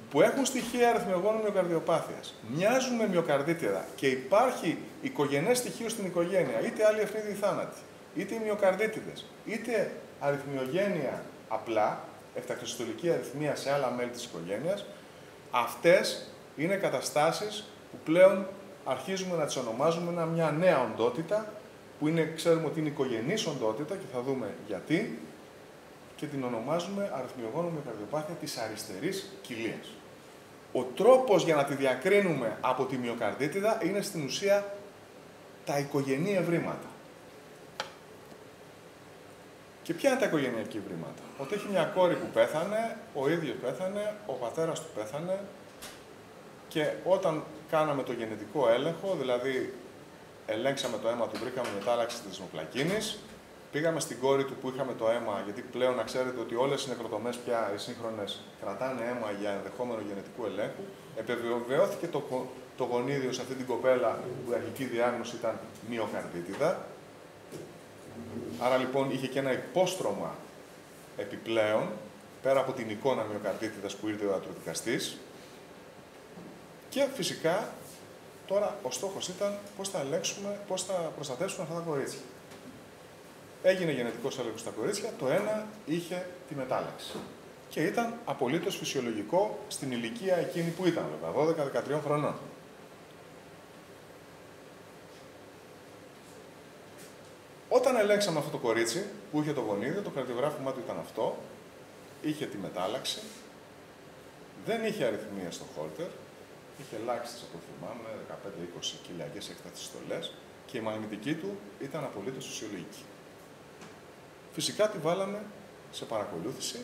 που έχουν στοιχεία αριθμιογόνου μυοκαρδιοπάθειας, μοιάζουν με μυοκαρδίτιδα και υπάρχει οικογενές στοιχείο στην οικογένεια, είτε άλλοι ευνίδιοι θάνατοι, είτε οι μυοκαρδίτιδες, είτε αριθμιογένεια απλά, εφτακτοσυστολική αριθμία σε άλλα μέλη της οικογένειας, αυτές είναι καταστάσεις που πλέον αρχίζουμε να τις ονομάζουμε μια νέα οντότητα, που είναι, ξέρουμε ότι είναι οικογενής οντότητα και θα δούμε γιατί, και την ονομάζουμε αριθμιογόνο μυοκαρδιοπάθεια της αριστερής κοιλίας. Ο τρόπος για να τη διακρίνουμε από τη μυοκαρδίτιδα είναι στην ουσία τα οικογενή ευρήματα. Και ποια είναι τα οικογενειακή ευρήματα? Ότι έχει μια κόρη που πέθανε, ο ίδιος πέθανε, ο πατέρας του πέθανε και όταν κάναμε το γενετικό έλεγχο, δηλαδή ελέγξαμε το αίμα του, βρήκαμε μετάλλαξη της δεσμοπλακίνης, πήγαμε στην κόρη του που είχαμε το αίμα, γιατί πλέον να ξέρετε ότι όλες οι νεκροτομές πια οι σύγχρονες κρατάνε αίμα για ενδεχόμενο γενετικού ελέγχου. Επιβεβαιώθηκε το γονίδιο σε αυτή την κοπέλα που η αρχική διάγνωση ήταν μυοκαρδίτιδα. Άρα λοιπόν είχε και ένα υπόστρωμα επιπλέον, πέρα από την εικόνα μυοκαρδίτιδας που ήρθε ο ιατροδικαστής. Και φυσικά τώρα ο στόχος ήταν πώς θα ελέγξουμε, πώς θα προστατεύσουμε αυτά τα κορίτσια. Έγινε γενετικός έλεγχος στα κορίτσια, το ένα είχε τη μετάλλαξη. Και ήταν απολύτως φυσιολογικό στην ηλικία εκείνη που ήταν, βέβαια, 12-13 χρονών. Όταν ελέγξαμε αυτό το κορίτσι που είχε το γονίδιο, το καρδιογράφημά του ήταν αυτό, είχε τη μετάλλαξη, δεν είχε αριθμία στο Holter, είχε ελάχιστες, από θυμάμαι, 15-20 κοιλιακές εκταθιστολές και η μαγνητική του ήταν απολύτως φυσιολογική. Φυσικά τη βάλαμε σε παρακολούθηση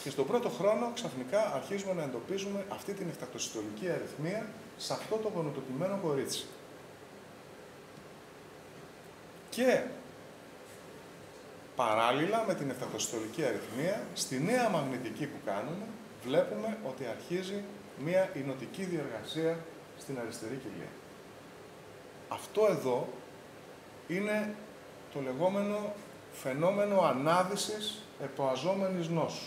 και στον πρώτο χρόνο ξαφνικά αρχίζουμε να εντοπίζουμε αυτή την εφτακτοσυστολική αριθμία σε αυτό το γονοτοτημένο κορίτσι. Και παράλληλα με την εφτακτοσυστολική αριθμία, στη νέα μαγνητική που κάνουμε, βλέπουμε ότι αρχίζει μία ηνωτική διεργασία στην αριστερή κοιλία. Αυτό εδώ είναι το λεγόμενο φαινόμενο ανάδυσης εποαζόμενης νόσου.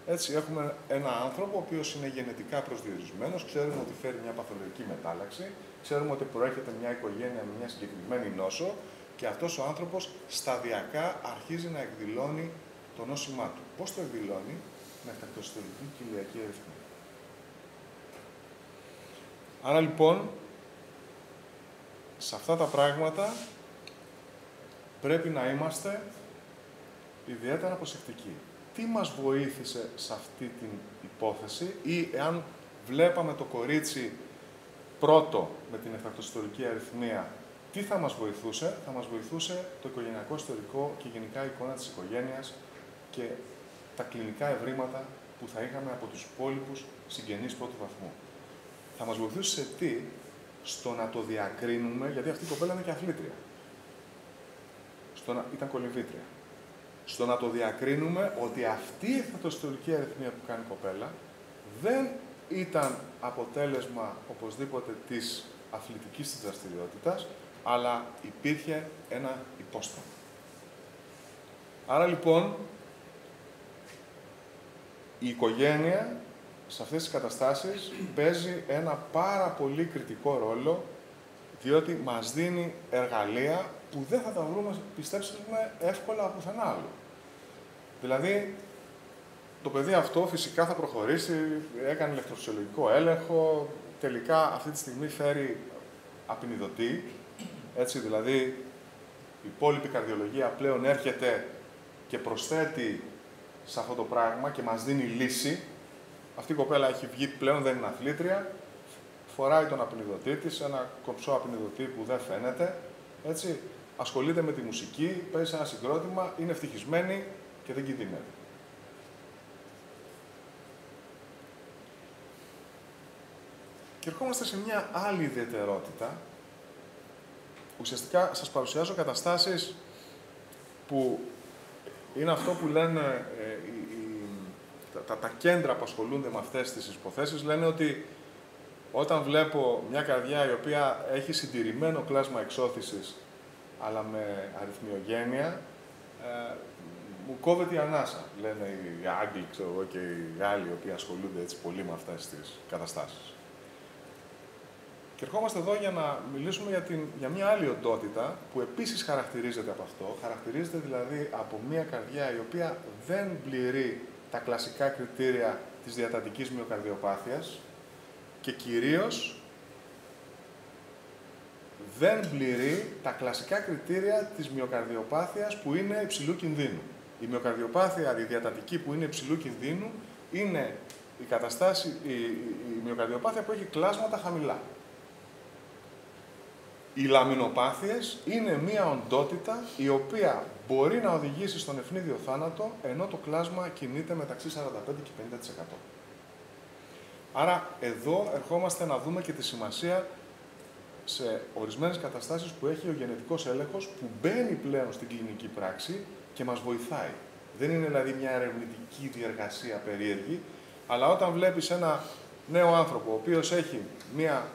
Έτσι, έχουμε ένα άνθρωπο ο οποίος είναι γενετικά προσδιορισμένος, ξέρουμε ότι φέρει μια παθολογική μετάλλαξη, ξέρουμε ότι προέρχεται μια οικογένεια με μια συγκεκριμένη νόσο και αυτός ο άνθρωπος σταδιακά αρχίζει να εκδηλώνει το νόσημά του. Πώς το εκδηλώνει? Με εφτακτοσυστολική κοιλιακή αριθμία. Άρα λοιπόν, σε αυτά τα πράγματα πρέπει να είμαστε ιδιαίτερα προσεκτικοί. Τι μας βοήθησε σε αυτή την υπόθεση ή εάν βλέπαμε το κορίτσι πρώτο με την εφτακτοσυστολική αριθμία, τι θα μας βοηθούσε? Θα μας βοηθούσε το οικογενειακό ιστορικό και γενικά η εικόνα της οικογένειας και τα κλινικά ευρήματα που θα είχαμε από τους υπόλοιπους συγγενείς πρώτου βαθμού. Θα μας βοηθούσε σε τι? Στο να το διακρίνουμε, γιατί αυτή η κοπέλα είναι και αθλήτρια. Ήταν κολυμβήτρια. Στο να το διακρίνουμε ότι αυτή η εφτακτοσυστολική αριθμία που κάνει η κοπέλα δεν ήταν αποτέλεσμα οπωσδήποτε της αθλητικής της δραστηριότητας, αλλά υπήρχε ένα υπόστρωμα. Άρα λοιπόν, η οικογένεια σε αυτές τις καταστάσεις παίζει ένα πάρα πολύ κριτικό ρόλο διότι μας δίνει εργαλεία που δεν θα τα βρούμε, πιστέψτε με, εύκολα από πουθενά άλλο. Δηλαδή, το παιδί αυτό φυσικά θα προχωρήσει, έκανε ηλεκτροφυσιολογικό έλεγχο, τελικά αυτή τη στιγμή φέρει απεινιδωτή, έτσι, δηλαδή η υπόλοιπη καρδιολογία πλέον έρχεται και προσθέτει σε αυτό το πράγμα και μας δίνει λύση. Αυτή η κοπέλα έχει βγει πλέον, δεν είναι αθλήτρια, φοράει τον απεινιδωτή της, ένα κομψό απεινιδωτή που δεν φαίνεται, έτσι, ασχολείται με τη μουσική, παίζει ένα συγκρότημα, είναι ευτυχισμένη και δεν κινδυνεύει. Και ερχόμαστε σε μια άλλη ιδιαιτερότητα. Ουσιαστικά σας παρουσιάζω καταστάσεις που είναι αυτό που λένε τα κέντρα που ασχολούνται με αυτές τις υποθέσεις, λένε ότι όταν βλέπω μια καρδιά η οποία έχει συντηρημένο κλάσμα εξώθησης, αλλά με αριθμιογένεια, μου κόβεται η ανάσα, λένε οι Άγγλοι, ξέρω εγώ, και οι Γάλλοι, οι οποίοι ασχολούνται έτσι πολύ με αυτές τις καταστάσεις. Και ερχόμαστε εδώ για να μιλήσουμε για μια άλλη οντότητα που επίσης χαρακτηρίζεται από αυτό. Χαρακτηρίζεται δηλαδή από μια καρδιά η οποία δεν πληρεί τα κλασικά κριτήρια της διατατικής μυοκαρδιοπάθειας και κυρίως δεν πληρεί τα κλασικά κριτήρια της μυοκαρδιοπάθειας που είναι υψηλού κινδύνου. Η μυοκαρδιοπάθεια, η διατατική που είναι υψηλού κινδύνου, είναι η μυοκαρδιοπάθεια που έχει κλάσματα χαμηλά. Οι λαμινοπάθειες είναι μία οντότητα η οποία μπορεί να οδηγήσει στον ευνίδιο θάνατο, ενώ το κλάσμα κινείται μεταξύ 45% και 50%. Άρα, εδώ ερχόμαστε να δούμε και τη σημασία σε ορισμένες καταστάσεις που έχει ο γενετικός έλεγχος, που μπαίνει πλέον στην κλινική πράξη και μας βοηθάει. Δεν είναι δηλαδή μια ερευνητική διεργασία περίεργη, αλλά όταν βλέπεις ένα νέο άνθρωπο, ο οποίος έχει μια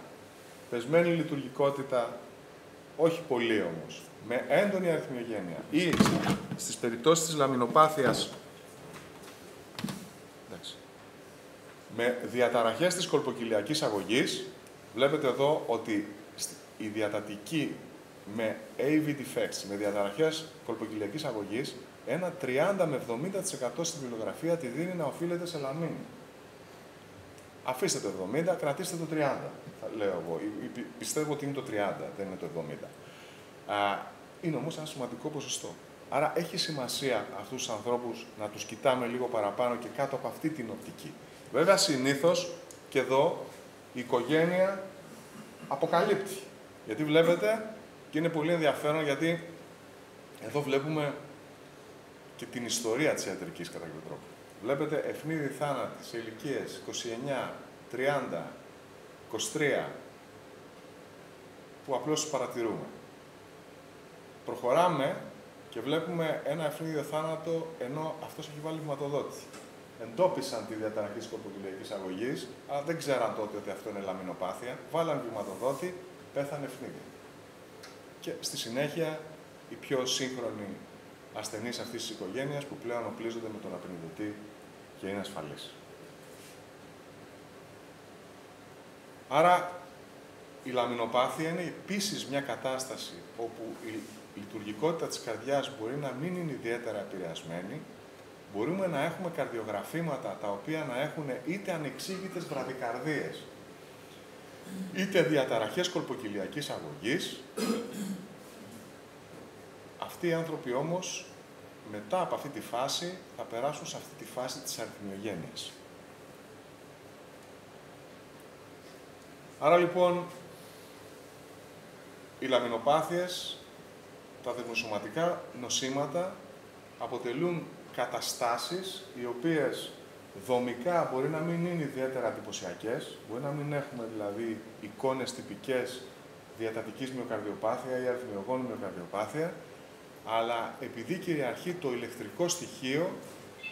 πεσμένη λειτουργικότητα, όχι πολύ όμως, με έντονη αριθμιογένεια ή στις περιπτώσεις της λαμινοπάθειας με διαταραχές της κολποκυλιακής αγωγής, βλέπετε εδώ ότι η διατατική με AV defects, με διαταραχές κολποκυλιακής αγωγής, ένα 30 με 70% στην βιβλιογραφία τη δίνει να οφείλεται σε λαμίνη. Αφήστε το 70, κρατήστε το 30, λέω εγώ. Πιστεύω ότι είναι το 30, δεν είναι το 70. Είναι όμως ένα σημαντικό ποσοστό. Άρα έχει σημασία αυτούς τους ανθρώπους να τους κοιτάμε λίγο παραπάνω και κάτω από αυτή την οπτική. Βέβαια, συνήθως και εδώ η οικογένεια αποκαλύπτει. Γιατί βλέπετε, και είναι πολύ ενδιαφέρον, γιατί εδώ βλέπουμε και την ιστορία της ιατρικής κατά κάποιο τρόπο. Βλέπετε ευνίδιοι θάνατοι σε ηλικίες 29, 30, 23, που απλώς τους παρατηρούμε. Προχωράμε και βλέπουμε ένα ευνίδιο θάνατο, ενώ αυτός έχει βάλει βηματοδότη. Εντόπισαν τη διαταραχή της κολποκυλιακής αγωγής, αλλά δεν ξέραν τότε ότι αυτό είναι λαμινοπάθεια. Βάλαν βηματοδότη, πέθανε ευνίδιο. Και στη συνέχεια, οι πιο σύγχρονοι ασθενείς αυτής της οικογένειας που πλέον οπλίζονται με τον απεινιδωτή και είναι ασφαλείς. Άρα, η λαμινοπάθεια είναι επίσης μια κατάσταση όπου η λειτουργικότητα της καρδιάς μπορεί να μην είναι ιδιαίτερα επηρεασμένη. Μπορούμε να έχουμε καρδιογραφήματα τα οποία να έχουν είτε ανεξήγητες βραδικαρδίες, είτε διαταραχές κολποκυλιακής αγωγής. Αυτοί οι άνθρωποι όμως, μετά από αυτή τη φάση, θα περάσουν σε αυτή τη φάση της αριθμιογένειας. Άρα λοιπόν, οι λαμινοπάθειες, τα δεσμοσωματικά νοσήματα, αποτελούν καταστάσεις οι οποίες δομικά μπορεί να μην είναι ιδιαίτερα εντυπωσιακές, μπορεί να μην έχουμε δηλαδή εικόνες τυπικές διατατικής μυοκαρδιοπάθεια ή αριθμιογόνου μυοκαρδιοπάθεια, αλλά επειδή κυριαρχεί το ηλεκτρικό στοιχείο,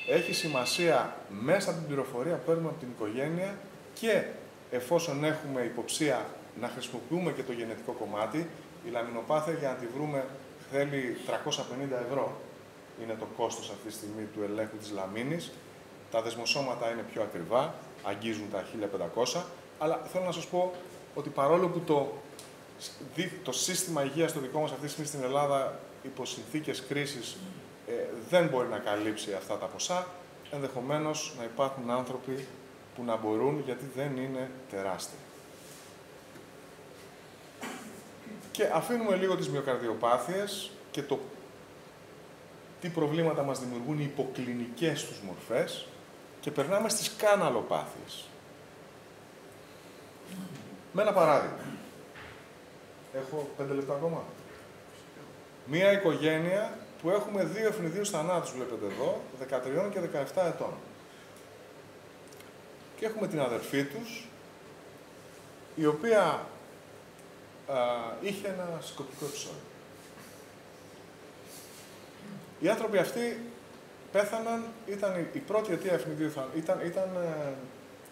έχει σημασία μέσα από την πληροφορία που παίρνουμε από την οικογένεια και εφόσον έχουμε υποψία να χρησιμοποιούμε και το γενετικό κομμάτι. Η λαμινοπάθεια, για να τη βρούμε, θέλει 350 ευρώ. Είναι το κόστος αυτή τη στιγμή του ελέγχου της λαμίνης. Τα δεσμοσώματα είναι πιο ακριβά, αγγίζουν τα 1500, αλλά θέλω να σας πω ότι παρόλο που το το σύστημα υγείας το δικό μας αυτή τη στιγμή στην Ελλάδα, υπό συνθήκες κρίσης, δεν μπορεί να καλύψει αυτά τα ποσά. Ενδεχομένως να υπάρχουν άνθρωποι που να μπορούν, γιατί δεν είναι τεράστια. Και αφήνουμε λίγο τις μυοκαρδιοπάθειες και το τι προβλήματα μας δημιουργούν οι υποκλινικές τους μορφές και περνάμε στις κάναλοπάθειες. Με ένα παράδειγμα. Έχω 5 λεπτά ακόμα. Μία οικογένεια που έχουμε 2 ευνηδίους θανάτους, βλέπετε εδώ, 13 και 17 ετών. Και έχουμε την αδερφή τους, η οποία είχε ένα συκοπτικό επεισόδιο. Οι άνθρωποι αυτοί πέθαναν, ήταν η πρώτη αιτία ευνηδίου θανάτου,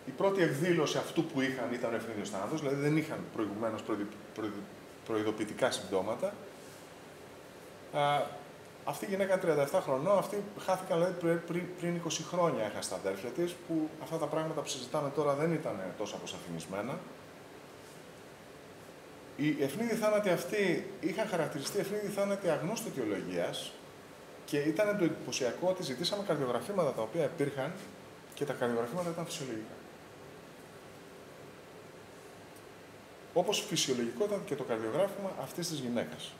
η πρώτη εκδήλωση αυτού που είχαν ήταν ο ευνηδίος θάνατος, δηλαδή δεν είχαν προηγουμένως προειδοποιητικά συμπτώματα. Αυτή η γυναίκα 37 χρονών, αυτή χάθηκαν δηλαδή πριν 20 χρόνια, έχασε τα αδέρφια της, που αυτά τα πράγματα που συζητάμε τώρα δεν ήταν τόσο αποσαφηνισμένα. Οι ευνίδιοι θάνατοι αυτοί είχαν χαρακτηριστεί ευνίδιοι θάνατοι αγνώστου αιτιολογίας και ήταν το εντυπωσιακό ότι ζητήσαμε καρδιογραφήματα τα οποία υπήρχαν και τα καρδιογραφήματα ήταν φυσιολογικά. Όπως φυσιολογικό ήταν και το καρδιογράφημα αυτής της γυναίκας.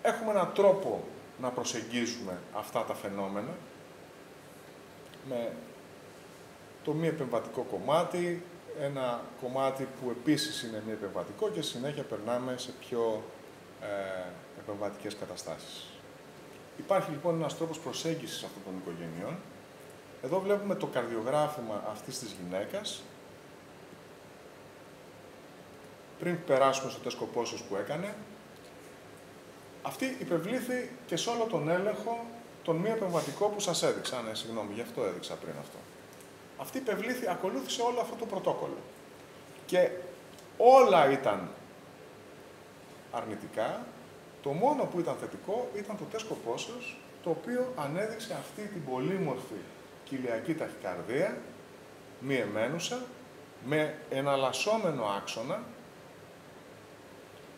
Έχουμε έναν τρόπο να προσεγγίσουμε αυτά τα φαινόμενα με το μη επεμβατικό κομμάτι, ένα κομμάτι που επίσης είναι μη επεμβατικό και συνέχεια περνάμε σε πιο επεμβατικές καταστάσεις. Υπάρχει λοιπόν ένας τρόπος προσέγγισης αυτών των οικογενειών. Εδώ βλέπουμε το καρδιογράφημα αυτής της γυναίκας. Πριν περάσουμε στο τεστ κοπόσεως που έκανε, αυτή υπευλήθη και σε όλο τον έλεγχο τον μη επεμβατικό που σας έδειξα. Ναι, συγγνώμη, γι' αυτό έδειξα πριν αυτό. Αυτή υπευλήθη, ακολούθησε όλο αυτό το πρωτόκολλο. Και όλα ήταν αρνητικά. Το μόνο που ήταν θετικό ήταν το τεστ κοπόσεως, το οποίο ανέδειξε αυτή την πολύμορφη κοιλιακή ταχυκαρδία, μη εμένουσα, με εναλλασσόμενο άξονα,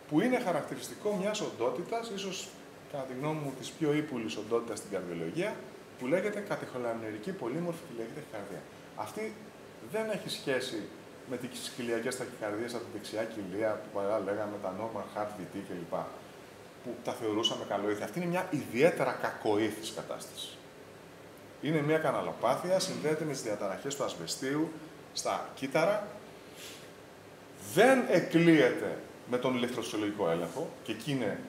που είναι χαρακτηριστικό μιας οντότητας, ίσως κατά τη γνώμη μου της πιο ύπουλης οντότητας στην καρδιολογία, που λέγεται κατεχολαμινερική πολύμορφη κοιλιακή ταχυκαρδία. Αυτή δεν έχει σχέση με τις κοιλιακές ταχυκαρδίες από την δεξιά κοιλία, που παλιά λέγαμε τα normal heart VT κλπ. Που τα θεωρούσαμε καλοήθη. Αυτή είναι μια ιδιαίτερα κακοήθης κατάσταση. Είναι μια καναλοπάθεια, συνδέεται με τις διαταραχές του ασβεστίου στα κύτταρα, δεν εκλείεται με τον ηλεκτροφυσιολογικό έλεγχο, και εκεί είναι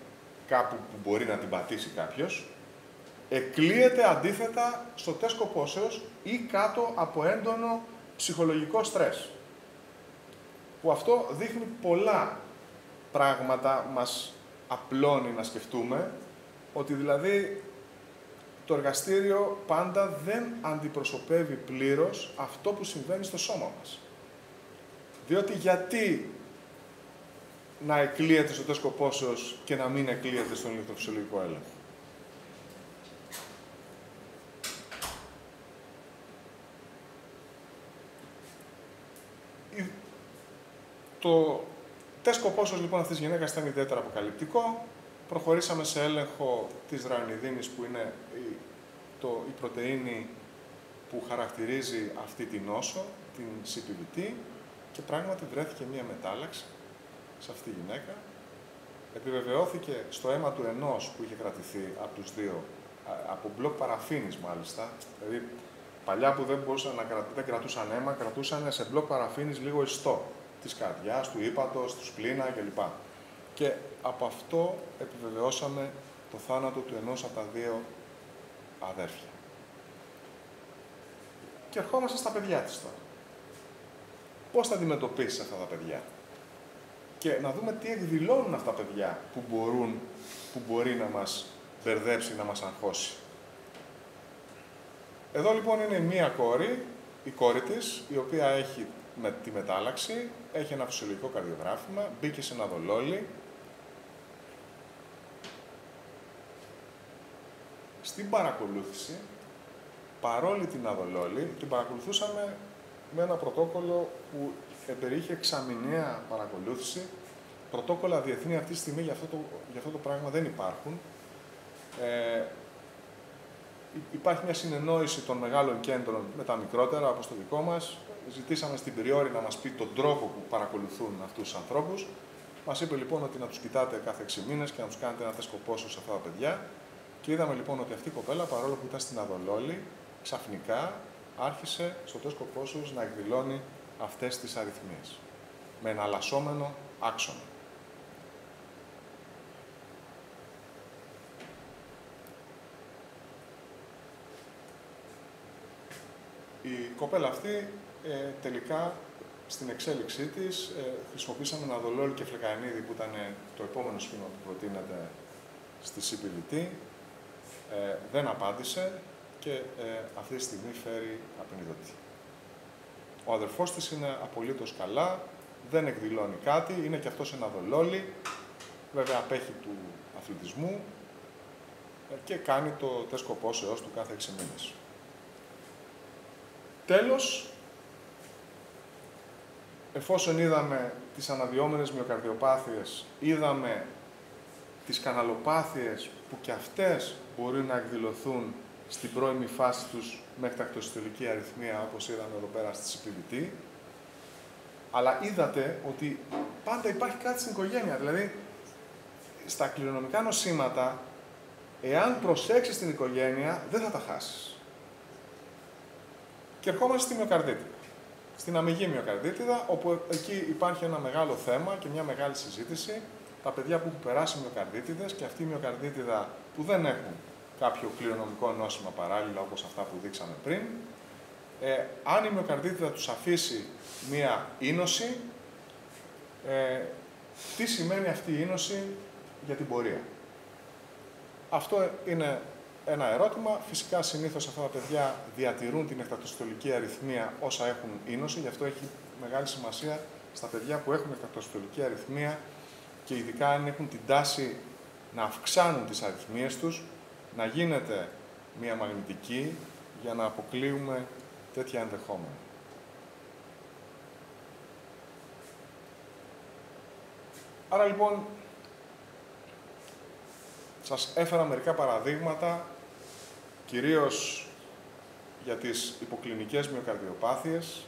κάπου που μπορεί να την πατήσει κάποιος, εκλείεται αντίθετα στο τεστ κοπόσεως ή κάτω από έντονο ψυχολογικό στρες. Που αυτό δείχνει πολλά πράγματα, μας απλώνει να σκεφτούμε, ότι δηλαδή το εργαστήριο πάντα δεν αντιπροσωπεύει πλήρως αυτό που συμβαίνει στο σώμα μας. Διότι γιατί να εκλείεται στο τεστ κοπόσεως και να μην εκλείεται στον ηλεκτροφυσιολογικό έλεγχο. Το τεστ κοπόσεως λοιπόν αυτής της γυναίκας ήταν ιδιαίτερα αποκαλυπτικό. Προχωρήσαμε σε έλεγχο της ρανιδίνης, που είναι η πρωτεΐνη που χαρακτηρίζει αυτή την νόσο, την CPVT, και πράγματι βρέθηκε μία μετάλλαξη σε αυτή τη γυναίκα. Επιβεβαιώθηκε στο αίμα του ενός που είχε κρατηθεί από τους δύο, από μπλοκ παραφίνης μάλιστα, δηλαδή παλιά που δεν κρατούσαν αίμα, κρατούσαν σε μπλοκ παραφίνης λίγο ιστό της καρδιάς, του ύπατος, του σπλήνα κλπ. Και από αυτό επιβεβαιώσαμε το θάνατο του ενός από τα δύο αδέρφια. Και ερχόμαστε στα παιδιά της τώρα. Πώς θα αντιμετωπίσεις αυτά τα παιδιά. Και να δούμε τι εκδηλώνουν αυτά τα παιδιά που μπορεί να μας μπερδέψει, να μας αγχώσει. Εδώ λοιπόν είναι μία κόρη, η κόρη της, η οποία έχει τη μετάλλαξη, έχει ένα φυσιολογικό καρδιογράφημα, μπήκε σε ένα δολόλι. Στην παρακολούθηση, παρόλη την αδολόλη, την παρακολουθούσαμε με ένα πρωτόκολλο που περιείχε εξαμηνιαία παρακολούθηση. Πρωτόκολλα διεθνή αυτή τη στιγμή για αυτό το πράγμα δεν υπάρχουν. Υπάρχει μια συνεννόηση των μεγάλων κέντρων με τα μικρότερα, όπως το δικό μας. Ζητήσαμε στην Πριόρη να μας πει τον τρόπο που παρακολουθούν αυτούς τους ανθρώπους. Μας είπε λοιπόν ότι να τους κοιτάτε κάθε 6 μήνες και να τους κάνετε ένα τεστ κοπόσεως σε αυτά τα παιδιά. Και είδαμε λοιπόν ότι αυτή η κοπέλα, παρόλο που ήταν στην Αδολόλη, ξαφνικά άρχισε στο τεστ κοπόσεως να εκδηλώνει αυτές τις αριθμίες. Με εναλλασσόμενο άξονα. Η κοπέλα αυτή τελικά στην εξέλιξή της χρησιμοποίησαμε ένα Αδολόλη και Φλεκανίδη που ήταν το επόμενο σχήμα που προτείνεται στη CPVT. Δεν απάντησε και αυτή τη στιγμή φέρει απενιδωτή. Ο αδερφός της είναι απολύτως καλά, δεν εκδηλώνει κάτι, είναι και αυτός ένα Αδολόλη, βέβαια απέχει του αθλητισμού και κάνει το τεστ κοπόσεως του κάθε 6 μήνες. Τέλος, εφόσον είδαμε τις αναδυόμενες μυοκαρδιοπάθειες, είδαμε τις καναλοπάθειες που και αυτές μπορεί να εκδηλωθούν στην πρώιμη φάση τους με εκτακτοσυστολική αριθμία, όπως είδαμε εδώ πέρα στη CPVT, αλλά είδατε ότι πάντα υπάρχει κάτι στην οικογένεια. Δηλαδή, στα κληρονομικά νοσήματα, εάν προσέξεις την οικογένεια, δεν θα τα χάσεις. Και ερχόμαστε στη μυοκαρδίτιδα. Στην αμυγή μυοκαρδίτιδα, όπου εκεί υπάρχει ένα μεγάλο θέμα και μια μεγάλη συζήτηση. Τα παιδιά που έχουν περάσει μυοκαρδίτιδες και αυτή η μυοκαρδίτιδα που δεν έχουν κάποιο κληρονομικό νόσημα παράλληλα, όπως αυτά που δείξαμε πριν, αν η μυοκαρδίτιδα τους αφήσει μία ίνωση, τι σημαίνει αυτή η ίνωση για την πορεία. Αυτό είναι ένα ερώτημα. Φυσικά, συνήθως αυτά τα παιδιά διατηρούν την εκτακτοσυστολική αριθμία όσα έχουν ίνωση, γι' αυτό έχει μεγάλη σημασία στα παιδιά που έχουν εκτακτοσυστολική αριθμία και ειδικά αν έχουν την τάση να αυξάνουν τις αριθμίες τους, να γίνεται μία μαγνητική για να αποκλείουμε τέτοια ενδεχόμενα. Άρα λοιπόν, σας έφερα μερικά παραδείγματα, κυρίως για τις υποκλινικές μυοκαρδιοπάθειες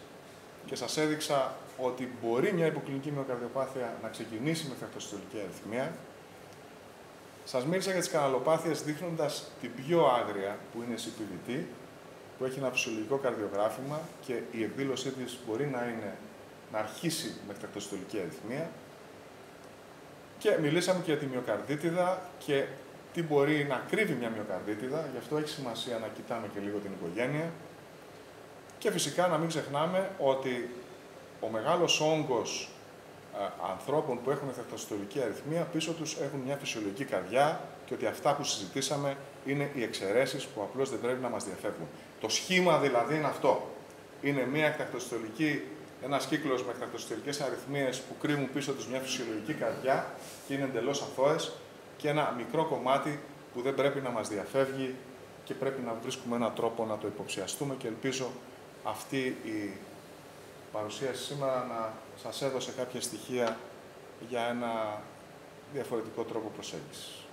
και σας έδειξα ότι μπορεί μια υποκλινική μυοκαρδιοπάθεια να ξεκινήσει με εκτακτοσυστολική αριθμία. Σας μίλησα για τις καναλοπάθειες δείχνοντας την πιο άγρια που είναι η CPVT, που έχει ένα φυσιολογικό καρδιογράφημα και η εκδήλωσή της μπορεί να αρχίσει με εκτακτοσυστολική αριθμία. Και μιλήσαμε και για τη μυοκαρδίτιδα και τι μπορεί να κρύβει μια μυοκαρδίτιδα, γι' αυτό έχει σημασία να κοιτάμε και λίγο την οικογένεια. Και φυσικά να μην ξεχνάμε ότι ο μεγάλος όγκος ανθρώπων που έχουν εκτακτοσυστολική αριθμία πίσω τους έχουν μια φυσιολογική καρδιά και ότι αυτά που συζητήσαμε είναι οι εξαιρέσεις που απλώς δεν πρέπει να μας διαφεύγουν. Το σχήμα δηλαδή είναι αυτό. Είναι μια εκτακτοσυστολική, ένας κύκλος με εκτακτοσυστολικές αριθμίες που κρύβουν πίσω τους μια φυσιολογική καρδιά και είναι εντελώς αθώες και ένα μικρό κομμάτι που δεν πρέπει να μας διαφεύγει και πρέπει να βρίσκουμε έναν τρόπο να το υποψιαστούμε και ελπίζω αυτή η παρουσίαση σήμερα να σας έδωσε κάποια στοιχεία για ένα διαφορετικό τρόπο προσέγγισης.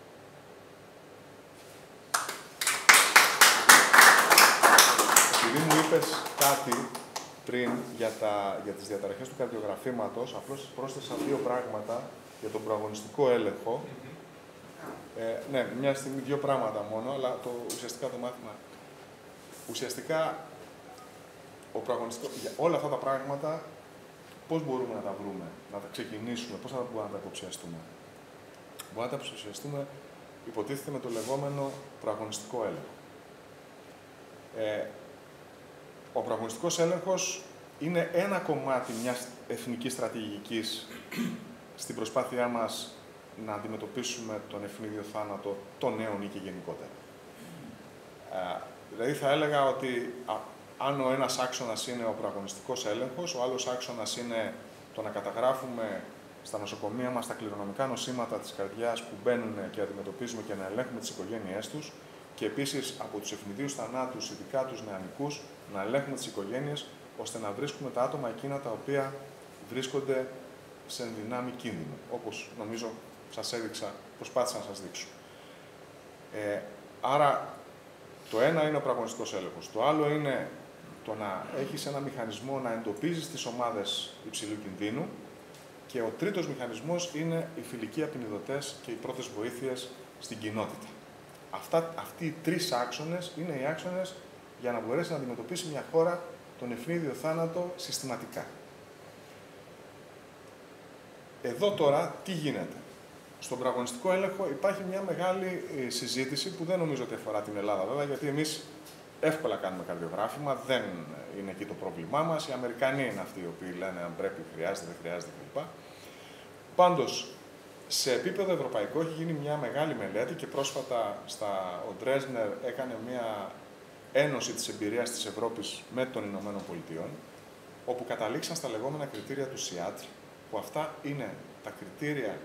Επειδή μου είπες κάτι πριν για τις διαταραχές του καρδιογραφήματος, απλώς πρόσθεσα 2 πράγματα για τον προαγωνιστικό έλεγχο. Ναι, μια στιγμή 2 πράγματα μόνο, αλλά ουσιαστικά το μάθημα. Ουσιαστικά, για όλα αυτά τα πράγματα, πώς μπορούμε να τα βρούμε, να τα ξεκινήσουμε, πώς θα μπορούμε να τα υποψιαστούμε. Μπορούμε να τα υποψιαστούμε, υποτίθεται, με το λεγόμενο προαγωνιστικό έλεγχο. Ο προαγωνιστικός έλεγχος είναι ένα κομμάτι μιας εθνικής στρατηγικής στην προσπάθειά μας να αντιμετωπίσουμε τον ευνίδιο θάνατο των νέων ή και γενικότερα. Δηλαδή θα έλεγα ότι αν ο ένας άξονας είναι ο προαγωνιστικός έλεγχος, ο άλλος άξονας είναι το να καταγράφουμε στα νοσοκομεία μας τα κληρονομικά νοσήματα της καρδιάς που μπαίνουν και αντιμετωπίζουμε και να ελέγχουμε τις οικογένειές τους και επίσης από τους ευνηδίους θανάτους, ειδικά τους νεανικούς, να ελέγχουμε τις οικογένειες ώστε να βρίσκουμε τα άτομα εκείνα τα οποία βρίσκονται σε ενδυνάμει κίνδυνο, όπως νομίζω σας έδειξα, προσπάθησα να σας δείξω. Άρα, το ένα είναι ο πραγματικός έλεγχος. Το άλλο είναι το να έχεις ένα μηχανισμό να εντοπίζεις τις ομάδες υψηλού κινδύνου. Και ο τρίτος μηχανισμός είναι οι φιλικοί απεινιδωτές και οι πρώτες βοήθειες στην κοινότητα. Αυτοί οι τρεις άξονες είναι οι άξονες για να μπορέσει να αντιμετωπίσει μια χώρα τον ευνίδιο θάνατο συστηματικά. Εδώ τώρα τι γίνεται. Στον πραγματικό έλεγχο υπάρχει μια μεγάλη συζήτηση που δεν νομίζω ότι αφορά την Ελλάδα βέβαια, γιατί εμείς εύκολα κάνουμε καρδιογράφημα, δεν είναι εκεί το πρόβλημά μας. Οι Αμερικανοί είναι αυτοί οι οποίοι λένε αν πρέπει, χρειάζεται, δεν χρειάζεται κλπ. Πάντως, σε επίπεδο ευρωπαϊκό έχει γίνει μια μεγάλη μελέτη και πρόσφατα ο Ντρέσνερ έκανε μια ένωση της εμπειρίας της Ευρώπης με των Ηνωμένων Πολιτειών, όπου καταλήξαν στα λεγόμενα κριτήρια του ΣΙΑΤΡ, που αυτά είναι τα κριτήρια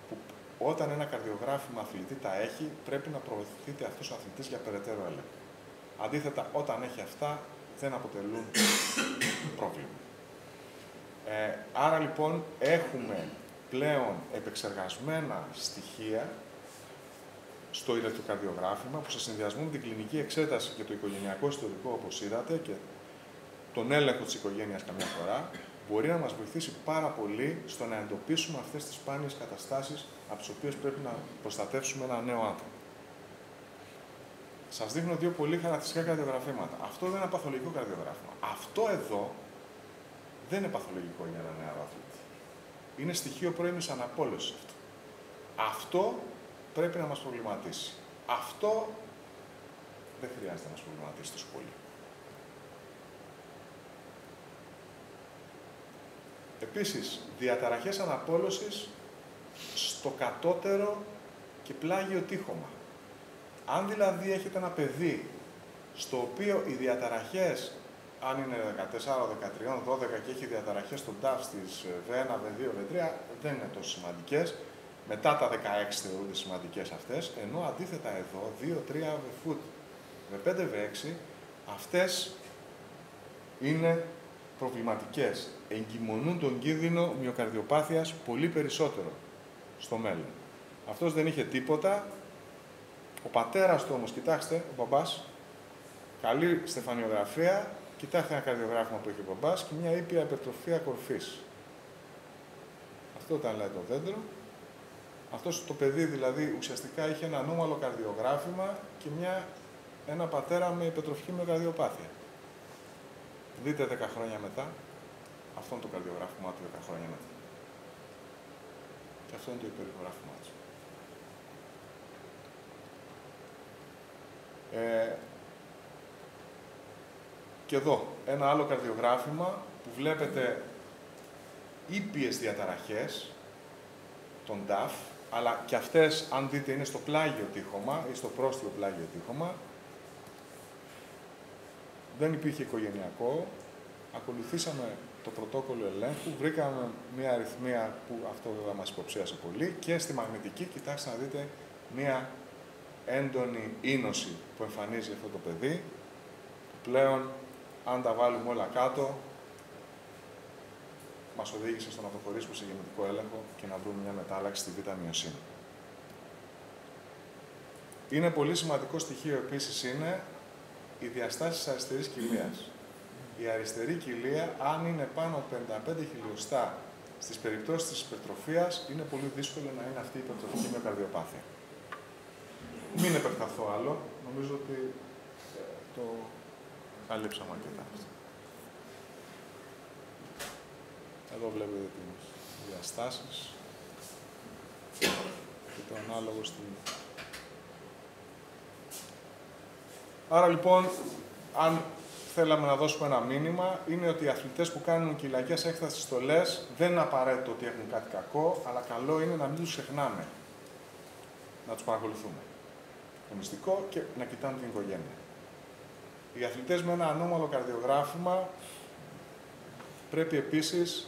που όταν ένα καρδιογράφημα αθλητή τα έχει, πρέπει να προωθείται αυτός ο αθλητής για περαιτέρω έλεγχο. Αντίθετα, όταν έχει αυτά, δεν αποτελούν πρόβλημα. Άρα λοιπόν έχουμε πλέον επεξεργασμένα στοιχεία στο ηλεκτροκαρδιογράφημα που σε συνδυασμό με την κλινική εξέταση και το οικογενειακό ιστορικό, όπως είδατε, και τον έλεγχο της οικογένειας καμιά φορά, μπορεί να μας βοηθήσει πάρα πολύ στο να εντοπίσουμε αυτές τις σπάνιες καταστάσεις από τις οποίες πρέπει να προστατεύσουμε ένα νέο άτομο. Σας δείχνω δύο πολύ χαρακτηριστικά καρδιογραφήματα. Αυτό δεν είναι παθολογικό καρδιογράφημα. Αυτό εδώ δεν είναι παθολογικό για ένα νεαρό αθλητή. Είναι στοιχείο πρώιμης αναπόλωσης αυτό. Αυτό πρέπει να μας προβληματίσει. Αυτό δεν χρειάζεται να μας προβληματίσει τόσο πολύ. Επίσης, διαταραχές αναπόλωσης στο κατώτερο και πλάγιο τείχομα. Αν δηλαδή έχετε ένα παιδί στο οποίο οι διαταραχές, αν είναι 14, 13, 12 και έχει διαταραχές στον τάφ στις V1, V2, V3, δεν είναι τόσο σημαντικές. Μετά τα 16 θεωρούνται σημαντικές αυτές, ενώ αντίθετα εδώ, 2, 3, V-foot, V5, V6, αυτές είναι προβληματικές. Εγκυμονούν τον κίνδυνο μυοκαρδιοπάθειας πολύ περισσότερο στο μέλλον. Αυτός δεν είχε τίποτα. Ο πατέρας του όμως, κοιτάξτε, ο μπαμπάς, καλή στεφανιογραφία, κοιτάξτε ένα καρδιογράφημα που έχει ο μπαμπάς και μια ήπια υπερτροφία κορφής. Αυτό ήταν λέει το δέντρο. Αυτό το παιδί δηλαδή ουσιαστικά είχε ένα ανώμαλο καρδιογράφημα και ένα πατέρα με υπερτροφική μυοκαρδιοπάθεια. Δείτε 10 χρόνια μετά, αυτό είναι το καρδιογράφημά του 10 χρόνια μετά. Και αυτό είναι το υπερογράφημά του. Και εδώ, ένα άλλο καρδιογράφημα που βλέπετε ήπιες διαταραχές, των DAF, αλλά και αυτές, αν δείτε, είναι στο πλάγιο τείχομα ή στο πρόστιο πλάγιο τείχομα. Δεν υπήρχε οικογενειακό. Ακολουθήσαμε το πρωτόκολλο ελέγχου, βρήκαμε μια αριθμία που αυτό βέβαια μας υποψίασε πολύ και στη μαγνητική, κοιτάξτε να δείτε, μια έντονη ίνωση που εμφανίζει αυτό το παιδί. Πλέον, αν τα βάλουμε όλα κάτω, μας οδήγησε στο να το χωρίσουμε σε γενετικό έλεγχο και να βρούμε μια μετάλλαξη στη β' Είναι πολύ σημαντικό στοιχείο επίσης είναι οι διαστάσεις της αριστερής κοιλίας. Η αριστερή κοιλία, αν είναι πάνω από 55 χιλιοστά στις περιπτώσεις της υπερτροφίας, είναι πολύ δύσκολο να είναι αυτή η υπερτροφική μυοκαρδιοπάθεια. Μην επεκταθώ άλλο. Νομίζω ότι το καλύψαμε αρκετά. Εδώ βλέπετε τις διαστάσεις και το ανάλογο στην... Άρα λοιπόν, αν θέλαμε να δώσουμε ένα μήνυμα, είναι ότι οι αθλητές που κάνουν κοιλιακές έκστασης στολές δεν είναι απαραίτητο ότι έχουν κάτι κακό, αλλά καλό είναι να μην τους ξεχνάμε. Να τους παρακολουθούμε. Το μυστικό και να κοιτάνε την οικογένεια. Οι αθλητές με ένα ανώμαλο καρδιογράφημα πρέπει επίσης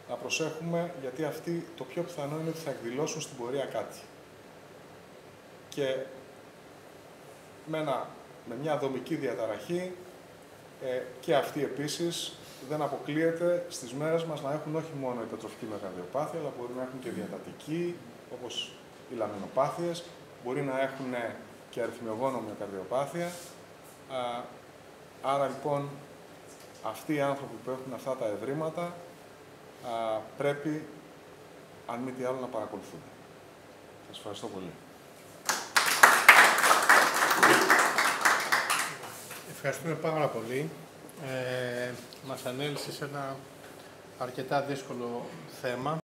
να προσέχουμε, γιατί αυτοί το πιο πιθανό είναι ότι θα εκδηλώσουν στην πορεία κάτι. Και με μια δομική διαταραχή Και αυτοί επίσης δεν αποκλείεται στις μέρες μας να έχουν όχι μόνο υπερτροφική μυοκαρδιοπάθεια, αλλά μπορεί να έχουν και διατατική, όπως οι λαμινοπάθειες, μπορεί να έχουν και αριθμιογόνο μυοκαρδιοπάθεια. Άρα λοιπόν, αυτοί οι άνθρωποι που έχουν αυτά τα ευρήματα πρέπει, αν μη τι άλλο, να παρακολουθούνται. Σας ευχαριστώ πολύ. Ευχαριστούμε πάρα πολύ. Μας ανέλησε σε ένα αρκετά δύσκολο θέμα.